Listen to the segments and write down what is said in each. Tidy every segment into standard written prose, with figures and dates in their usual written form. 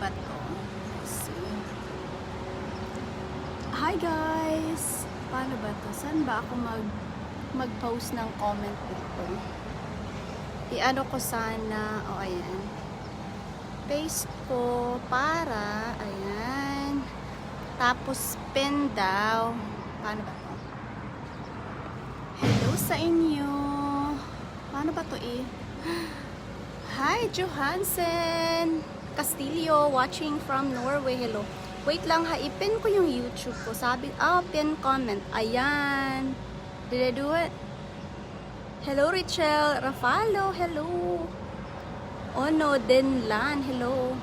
ba to? Let's see. Hi guys! Paano ba to? Saan ba ako mag-post ng comment dito? I-ano ko sana. O, ayan. Paste ko para, ayan. Tapos, pin daw. Paano ba to? Hello sa inyo. Paano ba to eh? Hi, Johansen Castillo, watching from Norway. Hello. Wait lang ha, ipin ko yung YouTube ko. Sabi, pin comment. Ayan. Did I do it? Hello, Richel. Rafalo, hello. Ono, Denlan, hello.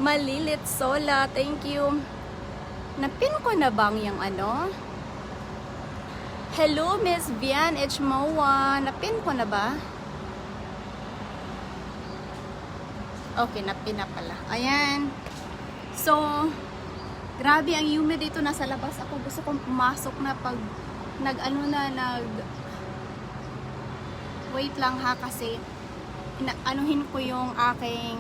Malilit Sola, thank you. Napin ko na bang yung ano? Hello, Miss Vian Echmoa. Napin ko na ba? Okay, napin na pala. Ayan. So, grabe ang humid dito. Nasa labas ako. Gusto kong pumasok na pag wait lang ha, kasi anuhin ko yung aking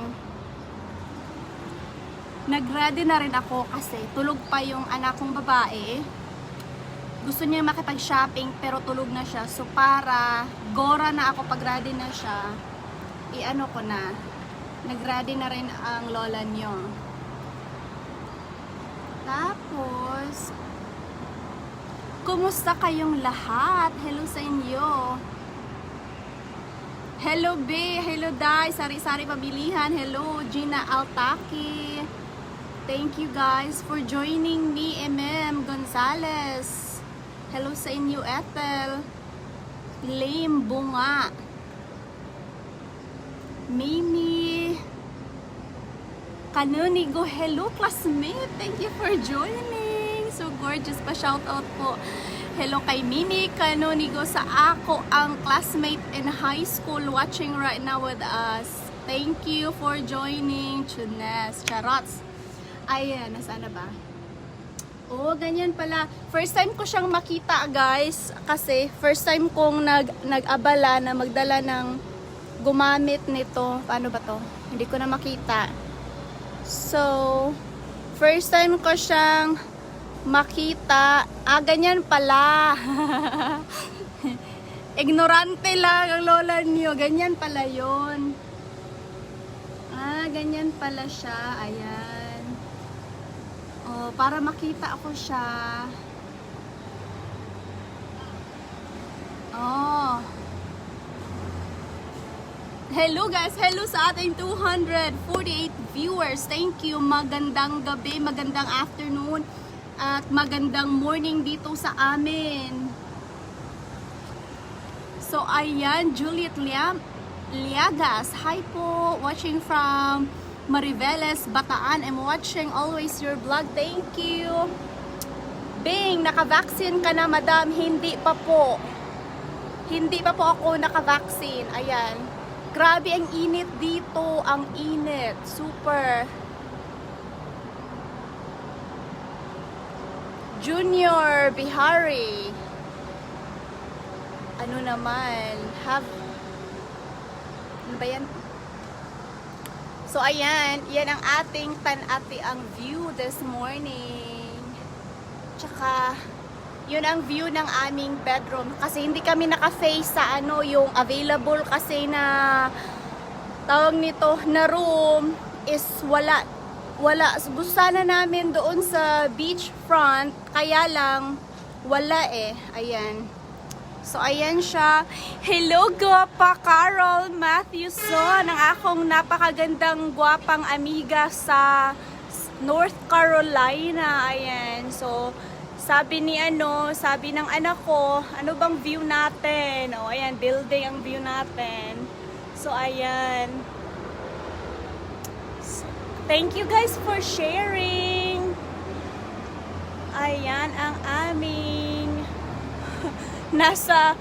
nag-ready na rin ako kasi tulog pa yung anak kong babae. Gusto niya makipag-shopping pero tulog na siya. So para gora na ako pag ready na siya, i-ano ko na, nag-ready na rin ang lola niyo. Tapos kumusta kayong lahat? Hello sa inyo. Hello B, hello Dai, Sari-Sari Pabilihan, hello Gina Altaki. Thank you guys for joining me, Gonzales. Hello sa inyo, Ethel. Lame Bunga. Mimi. Canonigo, hello classmate. Thank you for joining. So gorgeous pa, shout out po. Hello kay Mimi Canonigo sa ako ang classmate in high school watching right now with us. Thank you for joining. Chunes, charots. Ayan, nasaan na ba? Oh, ganyan pala. First time ko siyang makita, guys. Kasi first time kong nag-abala na magdala ng gumamit nito. Paano ba to? Hindi ko na makita. So, first time ko siyang makita. Ganyan pala. Ignorante lang ang lola niyo. Ganyan pala yon. Ganyan pala siya. Ayan. Oh, para makita ako siya. Oh. Hello guys. Hello sa ating 248 viewers. Thank you. Magandang gabi, magandang afternoon, at magandang morning dito sa amin. So, ayan, Juliet Liagas. Hi po, watching from Mariveles, Bataan. I'm watching always your vlog. Thank you. Bing, naka-vaccine ka na, madam? Hindi pa po. Hindi pa po ako naka-vaccine. Ayan. Grabe ang init dito. Ang init. Super. Junior Bihari. Ano naman? Ano ba yan? So, ayan. Yan ang ating panati ang view this morning. Tsaka, yun ang view ng aming bedroom. Kasi hindi kami naka-face sa yung available kasi na tawag nito na room is wala. Gusto sana namin doon sa beach front, kaya lang wala eh. Ayan. So ayan siya. Hello guwapa Carol Matthewson, ang akong napakagandang guwapang amiga sa North Carolina. Ayan. So sabi ng anak ko, ano bang view natin? O ayan, building ang view natin. So ayan. Thank you guys for sharing. Ayan ang aming nasa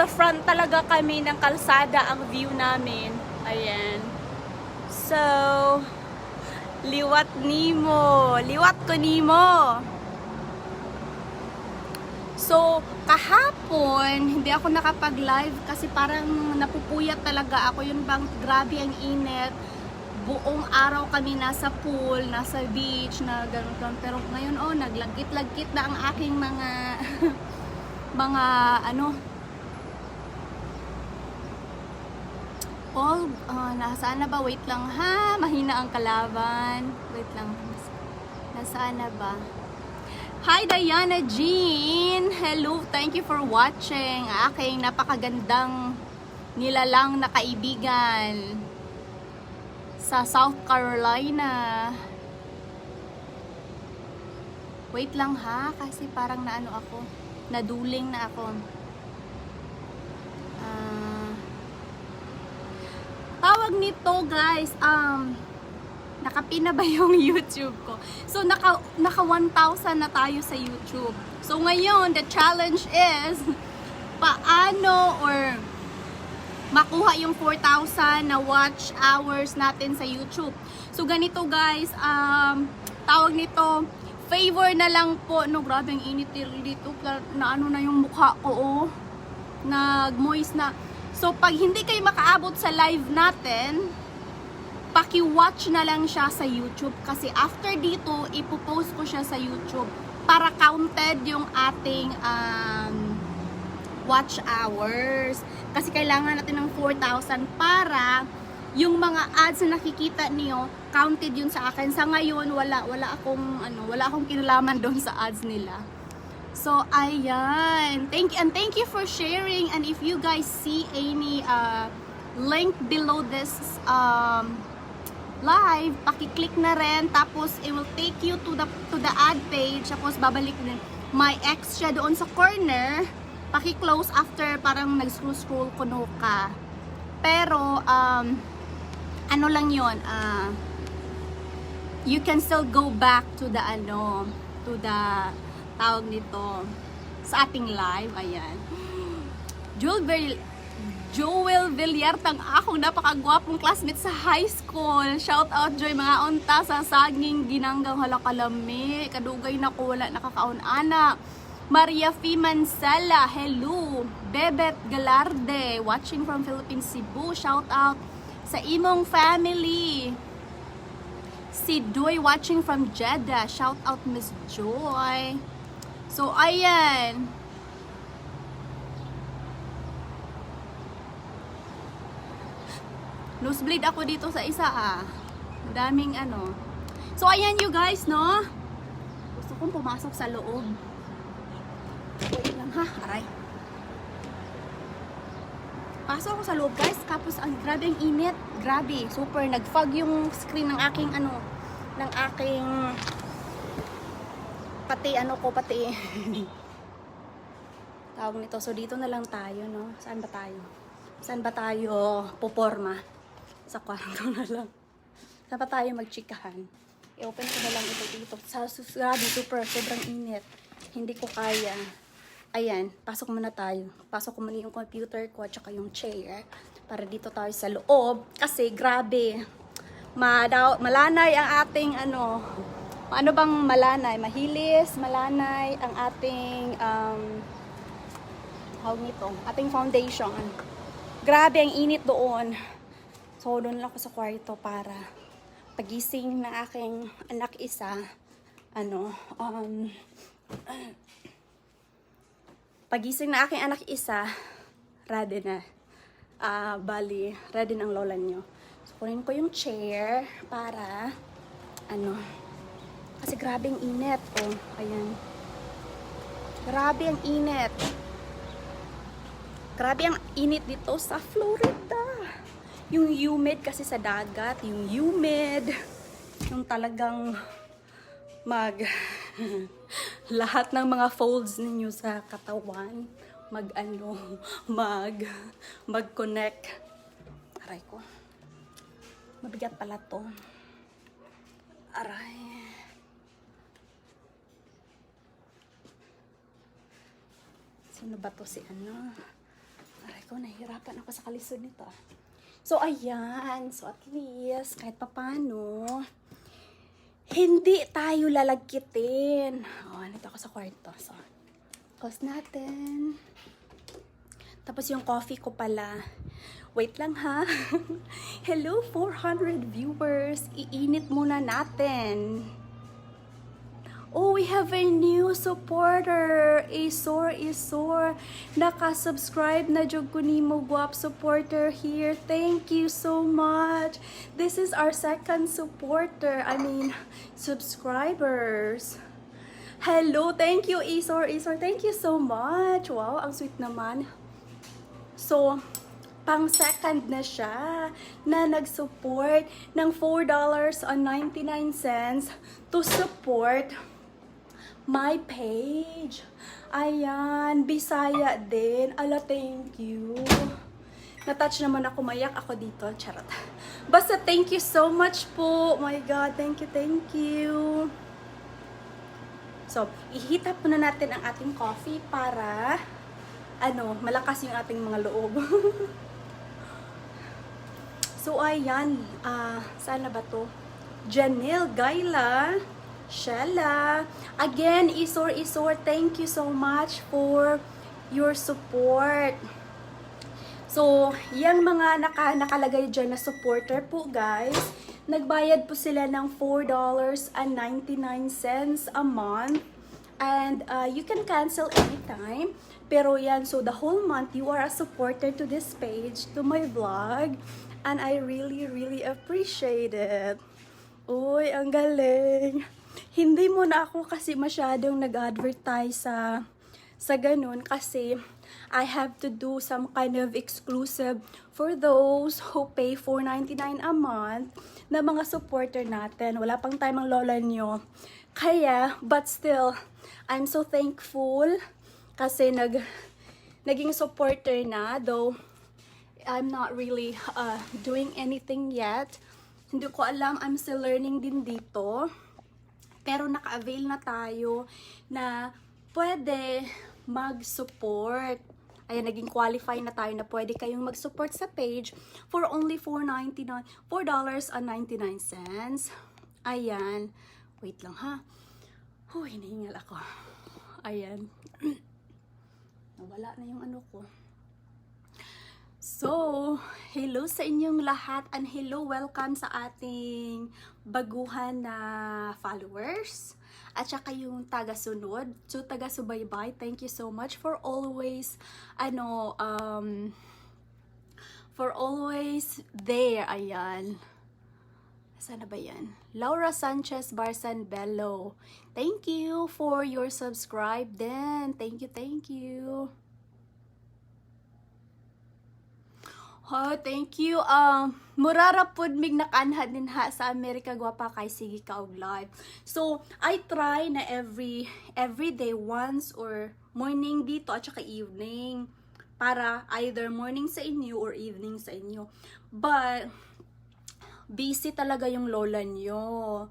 front talaga kami ng kalsada ang view namin. Ayan. So, liwat ko nimo. So, kahapon, hindi ako nakapag-live kasi parang napupuyat talaga ako. Yun bang grabe ang init. buong araw kami nasa pool, nasa beach, na gano'n. Pero ngayon, naglagkit-lagkit na ang aking mga, mga, nasaan na ba? Wait lang ha, mahina ang kalaban. Wait lang, nasaan na ba? Hi Diana Jean! Hello, thank you for watching. Aking napakagandang nilalang na kaibigan sa South Carolina. Wait lang ha, kasi parang naduling na ako. Tawag nito guys, nakapin na ba yung YouTube ko? So naka 1,000 na tayo sa YouTube. So ngayon, the challenge is paano or makuha yung 4,000 na watch hours natin sa YouTube. So ganito guys, tawag nito, favor na lang po. No, grabe ang init dito, na na yung mukha ko, nag-moist na. So pag hindi kayo makaabot sa live natin, paki-watch na lang siya sa YouTube, kasi after dito ipopost ko siya sa YouTube para counted yung ating watch hours. Kasi kailangan natin ng 4,000 para yung mga ads na nakikita niyo, counted yun sa akin. Sa ngayon, wala akong kinalaman doon sa ads nila. So, ayan. Thank you for sharing. And if you guys see any link below this live, paki-click na rin. Tapos, it will take you to the ad page. Tapos, babalik din. May X siya doon sa corner. Paki-close after parang nag-scroll kuno ka. Pero, ano lang yun, you can still go back to the tawag nito, sa ating live. Ayan. Joel Villartang, akong napakagwapong classmate sa high school. Shout out Joy, mga unta sa saging ginanggang halakalami. Kadugay na ko, wala nakakaon-ana. Maria F. Mansala, hello. Bebet Galarde, watching from Philippines, Cebu. Shout out sa imong family. Si Joy watching from Jeddah. Shout out Miss Joy. So ayan. Nosebleed ako dito sa isa Daming So ayan you guys, no? Gusto kong pumasok sa loob. Wait lang ha, aray. Pasok ako sa loob guys, tapos grabe ang init. Grabe, super nag-fog yung screen ng aking pati tawag nito. So dito na lang tayo, no? Saan ba tayo poporma? Sa kwarto na lang. Saan ba tayo magchikahan? I-open ko na lang ito dito. Grabe, sobrang init. Hindi ko kaya. Ayan, pasok muna tayo. Pasok ko muna yung computer ko at saka yung chair. Para dito tayo sa loob. Kasi grabe. Malanay ang ating Paano bang malanay? Mahilis, malanay ang ating ating foundation. Grabe ang init doon. So doon lang ako sa kwarto para pagising ng aking anak isa, pagising na aking anak isa, ready na. Ready ng lola nyo. So kunin ko yung chair para kasi grabe ang init. Ayan. Grabe ang init. Grabe ang init dito sa Florida. Yung humid kasi sa dagat, yung humid, yung talagang lahat ng mga folds ninyo sa katawan, mag-connect. Aray ko. Mabigat pala to. Aray. Sino ba to si Aray ko, nahihirapan ako sa kalisod nito. So, ayan. So, at least, kahit papano, hindi tayo lalagkitin. Nandito ako sa kwarto. So, close natin. Tapos yung coffee ko pala, Wait lang ha. Hello 400 viewers. Iinit muna natin. Oh, we have a new supporter. Isor. Naka-subscribe na jud ko nimo guwap supporter here. Thank you so much. This is our second supporter. I mean, subscribers. Hello, thank you Isor. Thank you so much. Wow, ang sweet naman. So, pang second na siya na nag-support ng $4.99 to support my page. Ayan, Bisaya din. Ala, thank you. Natouch naman ako, mayak ako dito. Charot. Basta thank you so much po. My God, thank you. So, i-heat up muna natin ang ating coffee para malakas yung ating mga loob. So, ayan. Saan na ba to? Janelle Gaila. Shella. Again, Isor, thank you so much for your support. So, yung mga nakalagay dyan na supporter po, guys, nagbayad po sila ng $4.99 a month. And you can cancel anytime. Pero yan, so the whole month, you are a supporter to this page, to my vlog. And I really appreciate it. Uy, ang galing. Hindi mo na ako kasi masyadong nag-advertise sa ganun kasi I have to do some kind of exclusive for those who pay $4.99 a month na mga supporter natin. Wala pang time ang lola nyo. Kaya, but still, I'm so thankful kasi naging supporter na, though I'm not really doing anything yet. Hindi ko alam, I'm still learning din dito. Pero naka-avail na tayo na pwede mag-support. Ayan, naging qualify na tayo na pwede kayong mag-support sa page for only $4.99. Ayan. Wait lang ha. Hinihingal ako. Ayan. Nawala na yung ano ko. So, hello sa inyong lahat and hello, welcome sa ating baguhan na followers at saka yung taga-sunod. So, taga-subaybay, thank you so much for always there. Ayan. Sana ba yan? Laura Sanchez Barsan Bello. Thank you for your subscribe then. Thank you. Oh, thank you. Murara pud mig nakanhad din ha sa Amerika gwapa kay sige ka og live. So, I try na every day once or morning dito at saka evening para either morning sa inyo or evening sa inyo. But busy talaga yung lola nyo.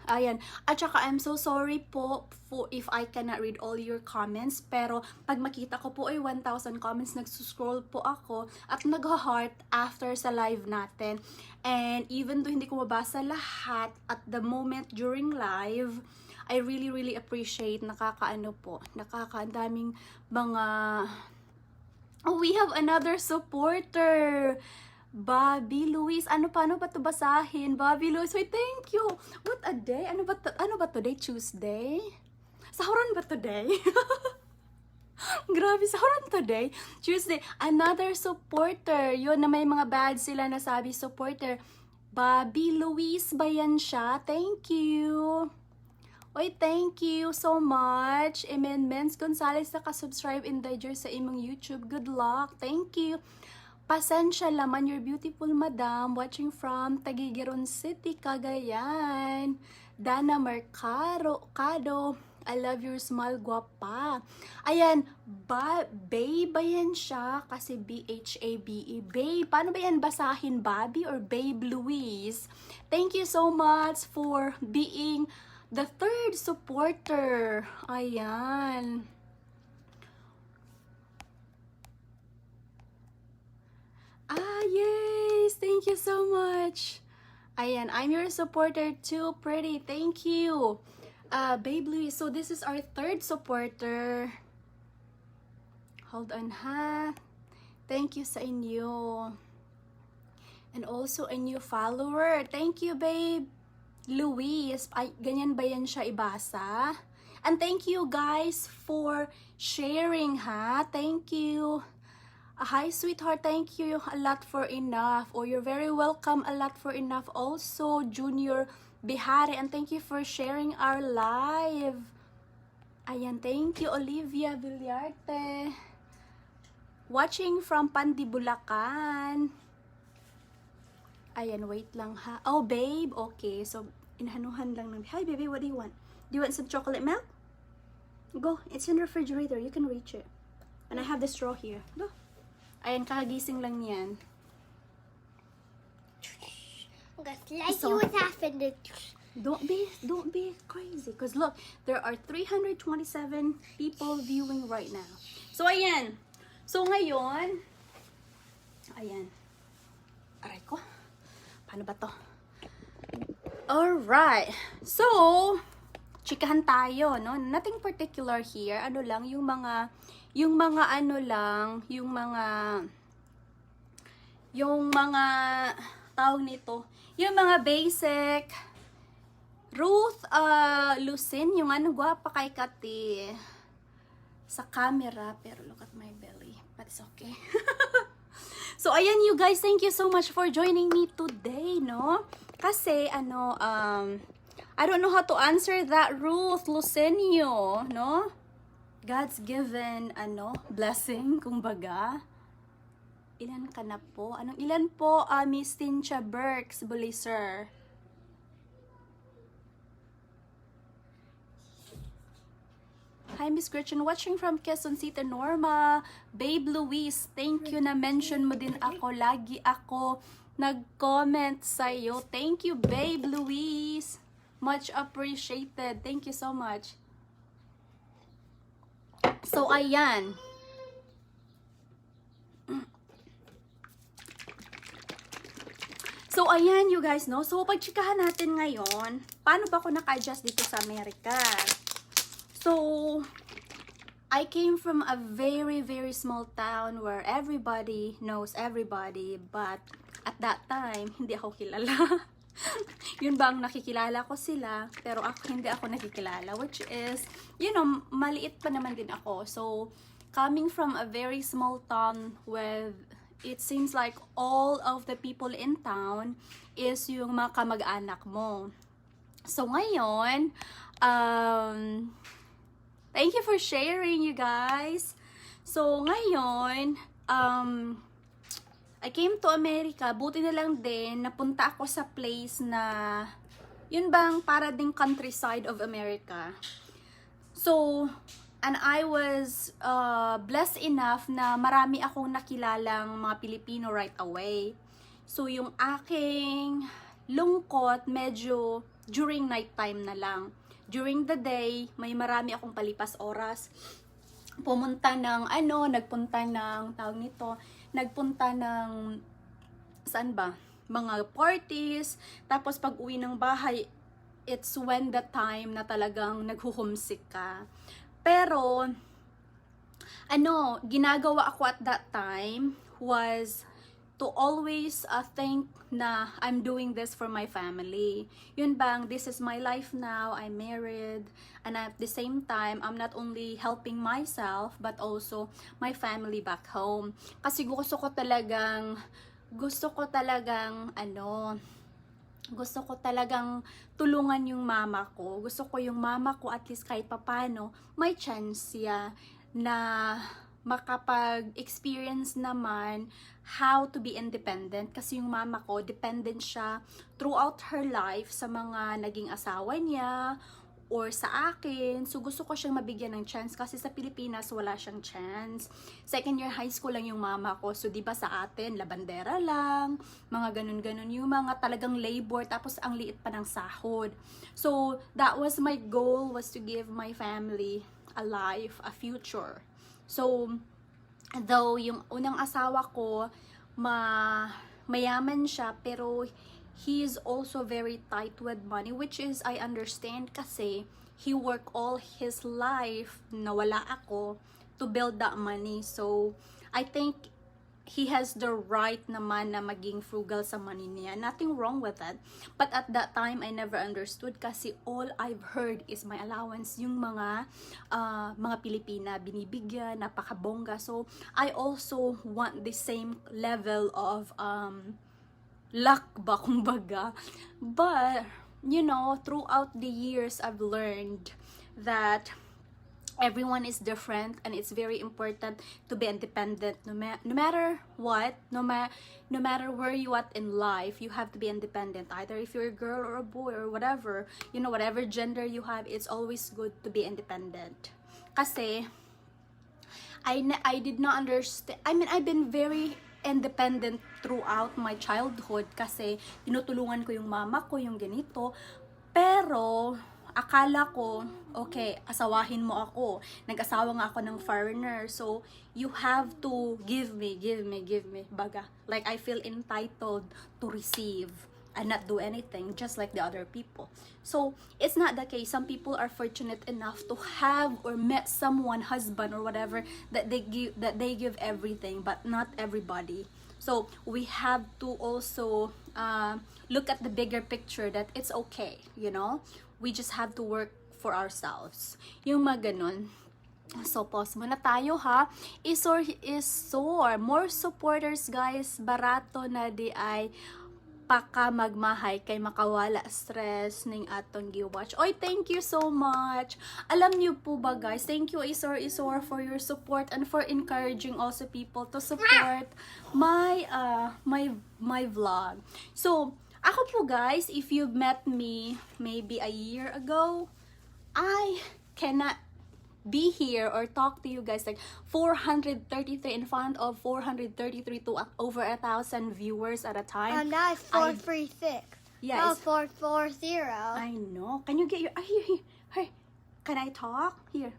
Ayan. At saka, I'm so sorry po for if I cannot read all your comments. Pero, pag makita ko po ay 1,000 comments, nagsuscroll po ako at nag-heart after sa live natin. And even though hindi ko mabasa lahat at the moment during live, I really appreciate nakakaandaming mga... Oh, we have another supporter! Bobby Luis, paano ba to basahin? Bobby Luis, wait, thank you. What a day? Ano ba today? Tuesday? Sahuran ba today? Grabe, sahuran today? Tuesday. Another supporter. Yun na may mga badge sila na sabi supporter. Bobby Luis ba yan siya? Thank you. Oy, thank you so much. Amen. Men's Gonzalez naka-subscribe in Diger sa imong YouTube. Good luck. Thank you. Pasensya laman, your beautiful madam, watching from Taguigueron City, Cagayan. Dana Mercado, I love your smile, guapa. Ayan, Babe ba yan siya? Kasi B-H-A-B-E, Babe. Paano ba yan basahin, Bobby or Babe Luis? Thank you so much for being the third supporter. Ayan. Yes! Thank you so much! Ayan, I'm your supporter too, pretty. Thank you! Babe Louis, so this is our third supporter. Hold on ha. Thank you sa inyo. And also a new follower. Thank you, babe. Luis. Ay, ganyan ba yan siya ibasa? And thank you guys for sharing, ha? Thank you. Hi, sweetheart. Thank you a lot for enough. Or you're very welcome a lot for enough. Also, Junior Bihari. And thank you for sharing our live. Ayan, thank you, Olivia Villarte. Watching from Pandibulacan. Ayan, wait lang ha. Oh, babe. Okay, so inhanuhan lang ng... Hi, baby, what do you want? Do you want some chocolate milk? Go. It's in the refrigerator. You can reach it. And I have the straw here. Go. Ayan, kakagising lang yan. Like So- you was having the... Don't be crazy. Because look, there are 327 people viewing right now. So, ayan. So, ngayon, ayan. Aray ko. Paano ba to? Alright. So, chikahan tayo, no? Nothing particular here. Ano lang, yung mga tawag nito, yung mga basic. Ruth Lucin, yung ano, gwapa kay Kati sa camera, pero look at my belly, but it's okay. So, ayan you guys, thank you so much for joining me today, no? Kasi, I don't know how to answer that, Ruth Lucenio, no? God's given, blessing, kumbaga. Ilan ka na po? Ilan po, Miss Tincha Burks, Buliser? Hi, Miss Gretchen. Watching from Quezon City, Norma. Babe Luis, thank you na mention mo din ako. Lagi ako nag-comment sa'yo. Thank you, Babe Luis. Much appreciated. Thank you so much. So, ayan. So, ayan you guys, no? So, pagchikahan natin ngayon, paano ba ako naka-adjust dito sa Amerika? So, I came from a very, very small town where everybody knows everybody. But, at that time, hindi ako kilala. Yun bang nakikilala ko sila, pero hindi ako nakikilala. Which is, maliit pa naman din ako. So, coming from a very small town with, it seems like all of the people in town is yung mga kamag-anak mo. So, ngayon, thank you for sharing, you guys. So, ngayon, I came to America. Buti na lang din, napunta ako sa place na, yun bang para ding countryside of America. So, and I was blessed enough na marami akong nakilalang mga Pilipino right away. So, yung aking lungkot, medyo during night time na lang. During the day, may marami akong palipas oras. Nagpunta ng, saan ba? Mga parties. Tapos pag uwi ng bahay, it's when the time na talagang naghuhumsik ka. Pero, ginagawa ako at that time was to always think na I'm doing this for my family. Yun bang, this is my life now, I'm married, and at the same time, I'm not only helping myself, but also my family back home. Kasi gusto ko talagang tulungan yung mama ko. Gusto ko yung mama ko at least kahit papano, may chance siya na makapag-experience naman how to be independent. Kasi yung mama ko, dependent siya throughout her life sa mga naging asawa niya or sa akin. So, gusto ko siyang mabigyan ng chance kasi sa Pilipinas, wala siyang chance. Second year high school lang yung mama ko. So, diba sa atin, labandera lang, mga ganun-ganun. Yung mga talagang labor, tapos ang liit pa ng sahod. So, that was my goal, was to give my family a life, a future. So, though yung unang asawa ko, mayaman siya, pero he is also very tight with money, which is, I understand kasi he worked all his life na wala ako to build that money. So, I think he has the right naman na maging frugal sa money niya. Nothing wrong with that. But at that time, I never understood kasi all I've heard is my allowance. Yung mga Pilipina binibigyan, napakabongga. So, I also want the same level of luck ba, kumbaga. But, you know, throughout the years, I've learned that everyone is different and it's very important to be independent no matter what, no matter where you at in life. You have to be independent, either if you're a girl or a boy or whatever, you know, whatever gender you have. It's always good to be independent kasi I did not understand. I mean, I've been very independent throughout my childhood kasi tinutulungan ko yung mama ko, yung ganito. Pero akala ko, okay, asawahin mo ako. Nag-asawa nga ako ng foreigner. So, you have to give me. Baga. Like, I feel entitled to receive and not do anything, just like the other people. So, it's not the case. Some people are fortunate enough to have or met someone, husband or whatever, that they give everything, but not everybody. So, we have to also look at the bigger picture that it's okay, you know? We just have to work for ourselves. Yung mga ganun. So, pause muna tayo ha. Isor is sore. More supporters, guys. Barato na di ay paka magmahay kay makawala stress ning atong giwatch. Oy, thank you so much. Alam niyo po ba, guys, thank you Isor for your support and for encouraging also people to support my vlog. So, ako po, guys, if you've met me maybe a year ago, I cannot be here or talk to you guys like 433 in front of 433 to over 1,000 viewers at a time. Now it's 436. Yeah, No, it's 440. I know. Can you get your here? Can I talk? Here.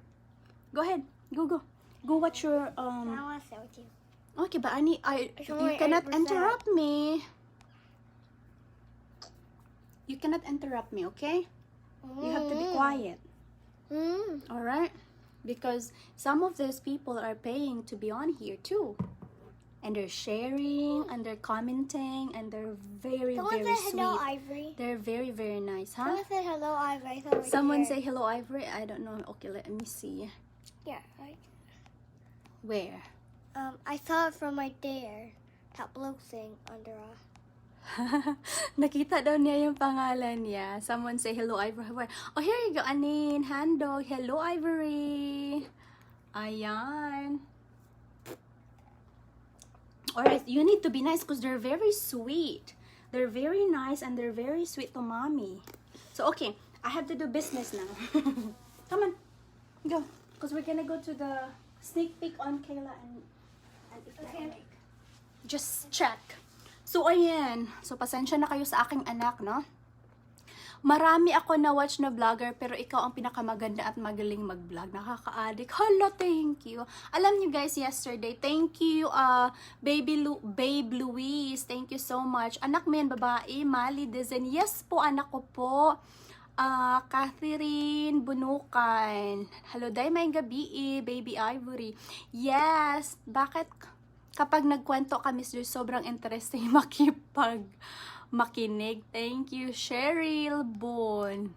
Go ahead. Go watch your I want to stay with you. Okay, but It's you only cannot 8%. interrupt me. You cannot interrupt me, okay? You have to be quiet. All right? Because some of those people are paying to be on here too. And they're sharing and they're commenting and they're very, Someone very said hello, sweet. Ivory. They're very, very nice, huh? Someone said hello, Ivory. I thought right Someone here. say hello, Ivory. I don't know. Okay, let me see. Yeah, right. Where? I saw it from right there. That blue thing under us. Nakita daw niya yung pangalan niya. Someone say hello, Ivory. Oh, here you go, Anin. Handog. Hello, Ivory. Ayan. Alright, you need to be nice because they're very sweet. They're very nice and they're very sweet to mommy. So, okay. I have to do business now. Come on. Go. Because we're gonna go to the sneak peek on Kayla and Ifra. Just check. So, ayan. So, pasensya na kayo sa aking anak, no? Marami ako na-watch na vlogger, pero ikaw ang pinakamaganda at magaling mag-vlog. Nakaka-addict. Hello, thank you. Alam niyo guys, yesterday, thank you, Babe Louise. Thank you so much. Anak mo yan, babae, Mali Dizen. Yes po, anak ko po. Catherine Bunukan. Hello, day, may gabi, Baby Ivory. Yes, bakit kapag nagkwento kami, sobrang interesting makinig. Thank you, Cheryl Bon.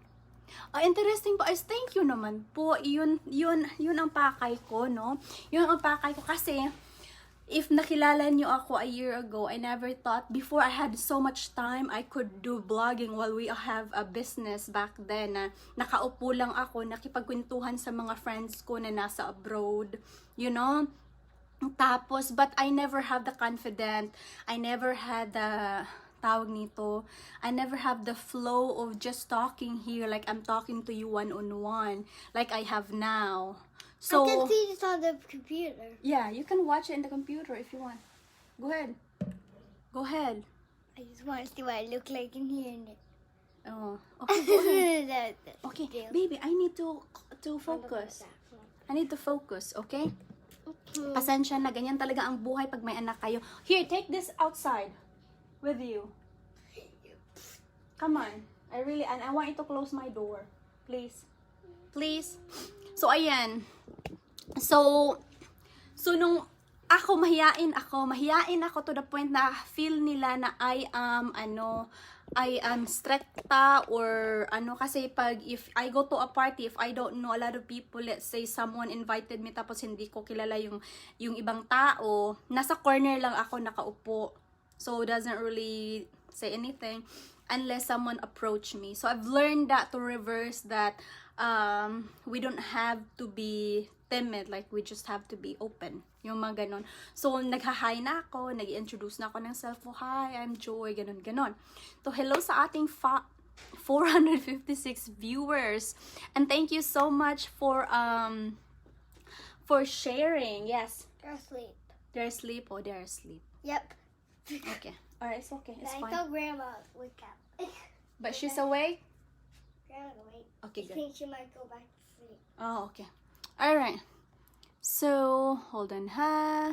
Interesting po. Thank you naman po. Yun ang pakay ko, no? Yun ang pakay ko kasi if nakilala niyo ako a year ago, I never thought, before I had so much time, I could do vlogging while we have a business back then. Nakaupo lang ako, nakipagkwentuhan sa mga friends ko na nasa abroad. You know? Tapos, but I never have the confidence. I never had the tawag nito. I never have the flow of just talking here like I'm talking to you one-on-one like I have now. So, I can see this on the computer. yeah, you can watch it in the computer if you want. Go ahead. Go ahead. I just want to see what I look like in here. Oh, okay, go ahead. That- Okay, deal. baby, I need to focus. I need to focus, okay? Pasensya na, ganyan talaga ang buhay pag may anak kayo. Here, take this outside with you. Come on. And I want you to close my door. Please. Please. So, ayan. So nung mahiyain ako to the point na feel nila na I am stricta or kasi if I go to a party, if I don't know a lot of people, let's say someone invited me tapos hindi ko kilala yung ibang tao, nasa corner lang ako nakaupo. So doesn't really say anything unless someone approach me. So I've learned that to reverse that. We don't have to be timid, like we just have to be open, yung mga ganon. So nagha-hi na ako, nag-introduce na ako ng self ko, hi, I'm Joy, ganon. So hello sa ating 456 viewers, and thank you so much for sharing. Yes, They're asleep. they're asleep. They're asleep. Yep. Okay, alright, it's okay, it's I fine. thought Grandma would wake up. But she's awake. Grandma, wait. Okay, I good. think she might go back to sleep. Oh, okay. Alright. So, hold on ha.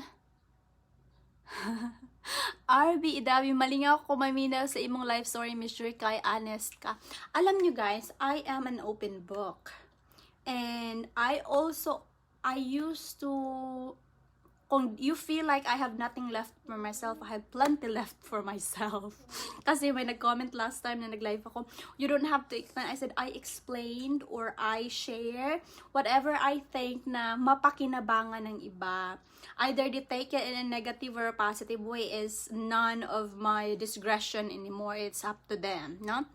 RBW, malingaw ko maminaw sa imong life story, Miss Joy, kay honest ka. Alam nyo guys, I am an open book. And I used to, kung you feel like I have nothing left for myself, I have plenty left for myself. Kasi may nag-comment last time na nag-live ako, you don't have to explain. I said, I explained or I share whatever I think na mapakinabangan ng iba. Either they take it in a negative or a positive way is none of my discretion anymore. It's up to them, no?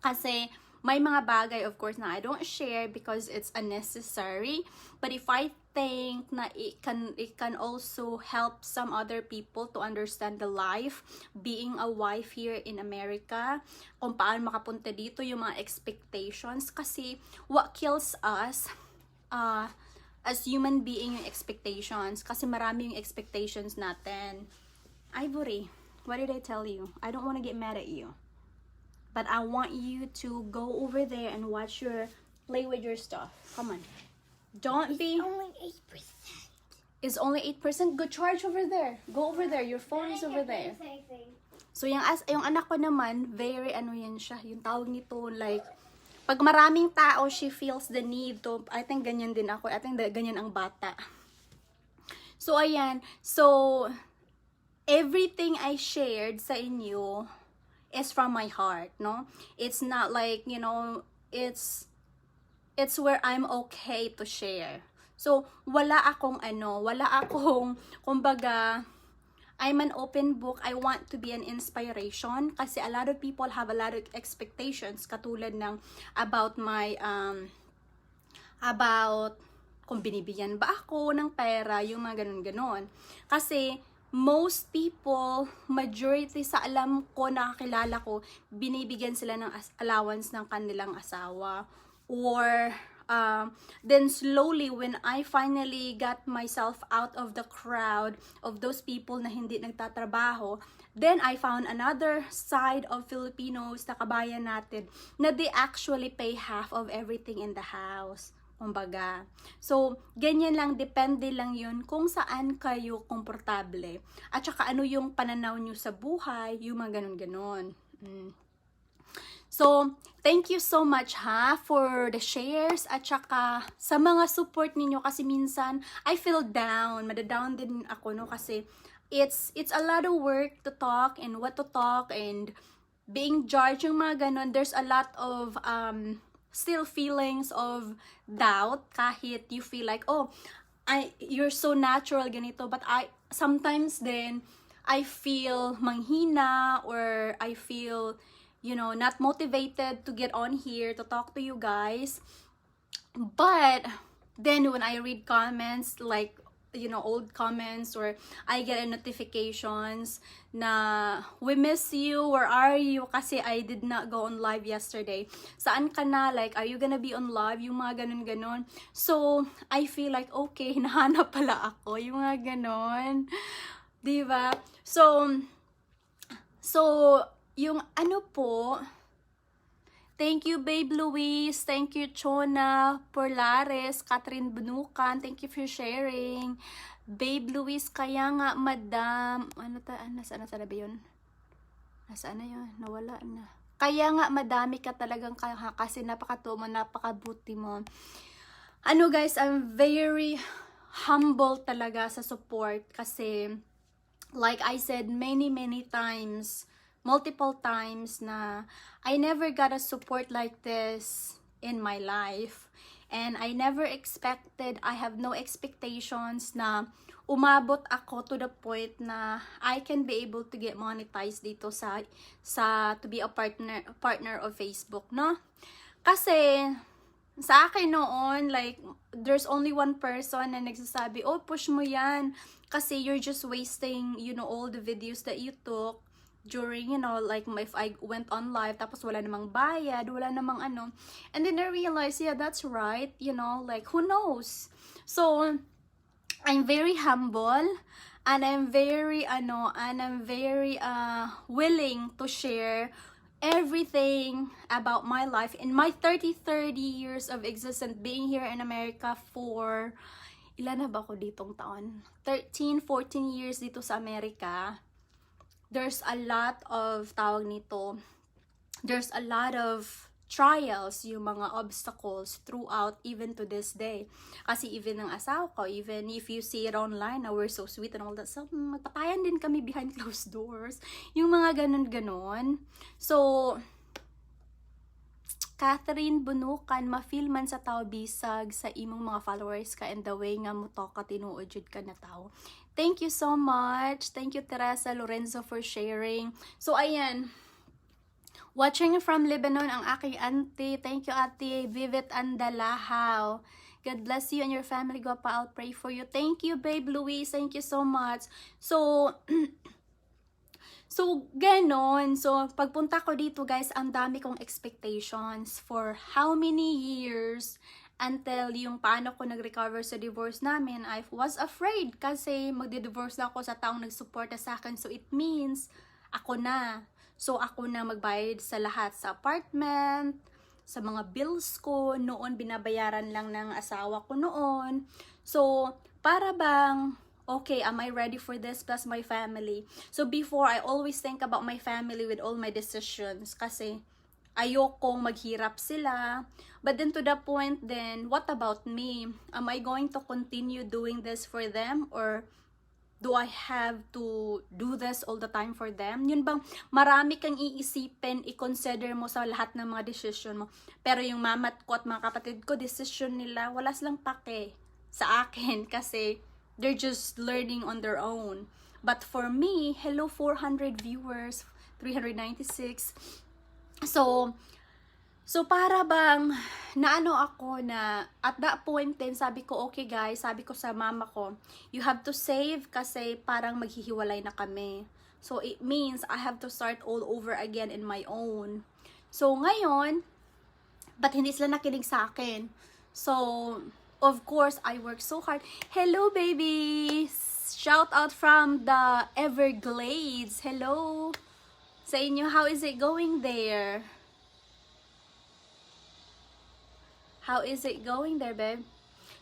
Kasi may mga bagay, of course, na I don't share because it's unnecessary. But if I think na it can also help some other people to understand the life, being a wife here in America, kung paano makapunta dito, yung mga expectations. Kasi what kills us, as human being, yung expectations. Kasi marami yung expectations natin. Ivory, what did I tell you? I don't want to get mad at you. But I want you to go over there and play with your stuff. Come on. Don't be... Only 8%. It's only 8%. Go charge over there. Go over there. Your phone is over there. So, yung anak ko naman, very yan siya. Yung tawag nito, like, pag maraming tao, she feels the need to, I think ganyan din ako. I think ganyan ang bata. So, ayan. So, everything I shared sa inyo is from my heart, no? It's not like, it's where I'm okay to share. So, wala akong, kumbaga, I'm an open book. I want to be an inspiration kasi a lot of people have a lot of expectations katulad ng about kung binibigyan ba ako ng pera, yung mga ganun-ganon. Kasi, most people, majority sa alam ko, nakakilala ko, binibigyan sila ng allowance ng kanilang asawa. Or, then slowly, when I finally got myself out of the crowd of those people na hindi nagtatrabaho, then I found another side of Filipinos na kabayan natin na they actually pay half of everything in the house. Kumbaga. So, ganyan lang, depende lang yun kung saan kayo komportable. At saka ano yung pananaw nyo sa buhay, yung mga ganun-ganon. So, thank you so much for the shares at saka sa mga support ninyo kasi minsan I feel down, madadown din ako no kasi it's a lot of work to talk and what to talk and being judged yung mga ganon. There's a lot of still feelings of doubt kahit you feel like, you're so natural ganito, but sometimes then I feel manghina or I feel not motivated to get on here to talk to you guys. But then when I read comments like old comments or I get notifications na we miss you, where are you, kasi I did not go on live yesterday, saan ka na, like are you gonna be on live, yung mga ganon. So I feel like okay, nahanap pala ako, yung mga ganon, diba? So yung thank you, Babe Luis. Thank you, Chona Porlares, Catherine Bunukan. Thank you for sharing. Babe Luis, kaya nga, madam. Nasaan na ba yun? Nasaan na yun? Nawala na. Kaya nga, madami ka talagang kasi napakatumo, napakabuti mo. Guys, I'm very humble talaga sa support kasi like I said many times, multiple times na I never got a support like this in my life. And I never expected, I have no expectations na umabot ako to the point na I can be able to get monetized dito sa to be a partner of Facebook, no? Kasi sa akin noon, like, there's only one person na nagsasabi, oh, push mo yan. Kasi you're just wasting, you know, all the videos that you took during, you know, like, if I went on live, tapos wala namang bayad, wala namang ano. And then I realized, yeah, that's right, you know, like, who knows? So, I'm very humble, and I'm very, willing to share everything about my life in my 30 years of existence being here in America for ilan na ba ako ditong taon? 13, 14 years dito sa Amerika. There's a lot of tawag nito. There's a lot of trials, yung mga obstacles throughout even to this day. Kasi even ng asawa ko, even if you see it online, na we're so sweet and all that, so magpatayan din kami behind closed doors. Yung mga ganon. So, Catherine Bunukan, ma-feel man sa tao bisag sa imong mga followers ka and the way nga mo to ka tinuod jud ka na tao. Thank you so much. Thank you, Teresa Lorenzo, for sharing. So, ayan. Watching from Lebanon, ang aking auntie. Thank you, Ate Vivet Andalahaw. God bless you and your family. Gwapa, I'll pray for you. Thank you, babe Louise. Thank you so much. So, ganon. So, pagpunta ko dito, guys, ang dami kong expectations for how many years until yung paano ko nag-recover sa divorce namin. I was afraid kasi magdi-divorce na ako sa taong nagsuporta sa akin. So, it means ako na. So, ako na magbayad sa lahat sa apartment, sa mga bills ko. Noon, binabayaran lang ng asawa ko noon. So, para bang, okay, am I ready for this plus my family? So, before, I always think about my family with all my decisions. Kasi, ayokong maghirap sila. But then to the point then, what about me? Am I going to continue doing this for them? Or do I have to do this all the time for them? Yun bang marami kang iisipin, i-consider mo sa lahat ng mga decision mo. Pero yung mama ko at mga kapatid ko, decision nila, wala silang pake sa akin kasi they're just learning on their own. But for me, hello 400 viewers, 396. So para bang naano ako na at that point din sabi ko, okay guys, sabi ko sa mama ko, you have to save kasi parang maghihiwalay na kami. So it means I have to start all over again in my own. So ngayon, but hindi sila nakinig sa akin. So of course, I work so hard. Hello babies! Shout out from the Everglades. Hello! Sa inyo, how is it going there? How is it going there, babe?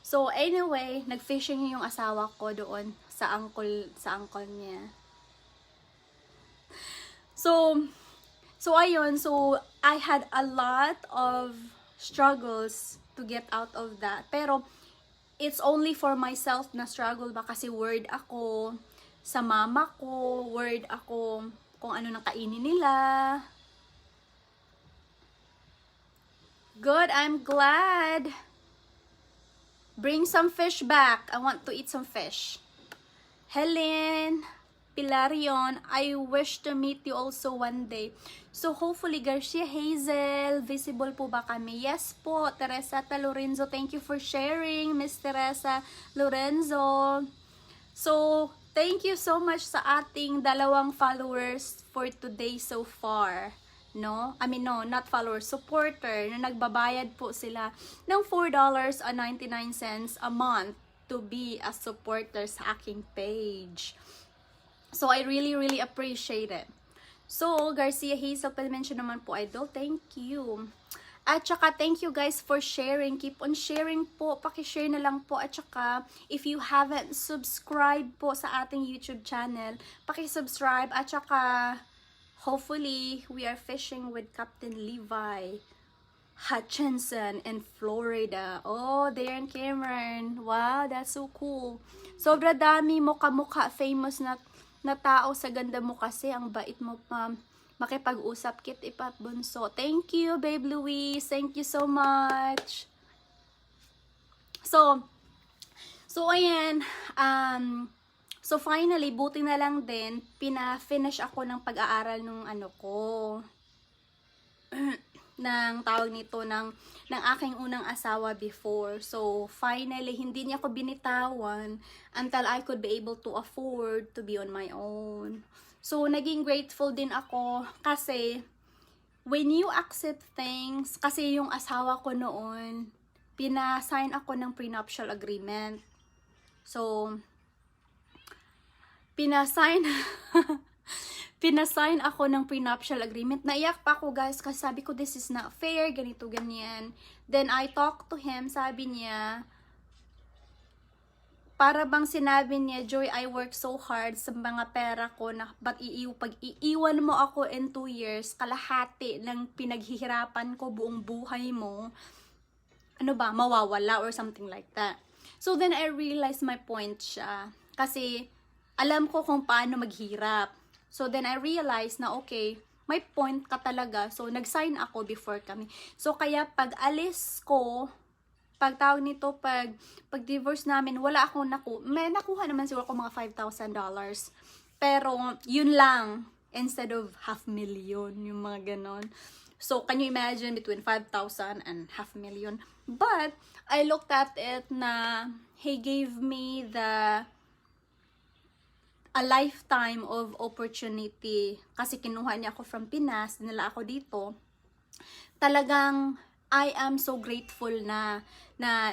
So, anyway, nag-fishing yung asawa ko doon sa uncle niya. So ayun, so I had a lot of struggles to get out of that. Pero, it's only for myself na struggle ba kasi word ako sa mama ko, word ako kung ano nang kainin nila. Good, I'm glad. Bring some fish back. I want to eat some fish. Helen, Pilarion, I wish to meet you also one day. So hopefully, Garcia Hazel, visible po ba kami? Yes po, Teresa Lorenzo. Thank you for sharing, Miss Teresa Lorenzo. So, thank you so much sa ating 2 followers for today so far. No? I mean, no, not followers, supporter, na nagbabayad po sila ng $4.99 a month to be a supporter sa aking page. So, I really appreciate it. So, Garcia Hazel, mention naman po, idol, thank you. At saka, thank you guys for sharing. Keep on sharing po. Pakishare na lang po. At saka, if you haven't subscribed po sa ating YouTube channel, pakisubscribe. At saka, hopefully, we are fishing with Captain Levi. Hutchinson in Florida. Oh, Darren Cameron. Wow, that's so cool. Sobra dami mo kamukha famous na tao sa ganda mo kasi. Ang bait mo pa makipag-usap. Kit Ipat Bunso. Thank you, Babe Louise. Thank you so much. So ayan. So finally, buti na lang din, pina-finish ako ng pag-aaral ng ano ko. Ng tawag nito ng aking unang asawa before. So finally hindi niya ako binitawan until I could be able to afford to be on my own. So naging grateful din ako kasi when you accept things, kasi yung asawa ko noon, pina-sign ako ng prenuptial agreement. So pinasign ako ng prenuptial agreement. Naiyak pa ako guys kasi sabi ko this is not fair, ganito, ganyan. Then I talked to him, sabi niya, para bang sinabi niya, Joy, I work so hard sa mga pera ko na pag iiwan mo ako in 2 years, kalahati ng pinaghihirapan ko buong buhay mo, ano ba, mawawala or something like that. So then I realized my point siya. Kasi alam ko kung paano maghirap. So then I realized na okay, may point ka talaga. So nag-sign ako before kami. So kaya pag alis ko, pag tawag nito, pag divorce namin, wala akong may nakuha naman siguro ako mga $5,000. Pero yun lang, instead of $500,000, yung mga ganon. So can you imagine between 5,000 and $500,000? But I looked at it na he gave me a lifetime of opportunity. Kasi kinuha niya ako from Pinas, dinala ako dito. Talagang, I am so grateful na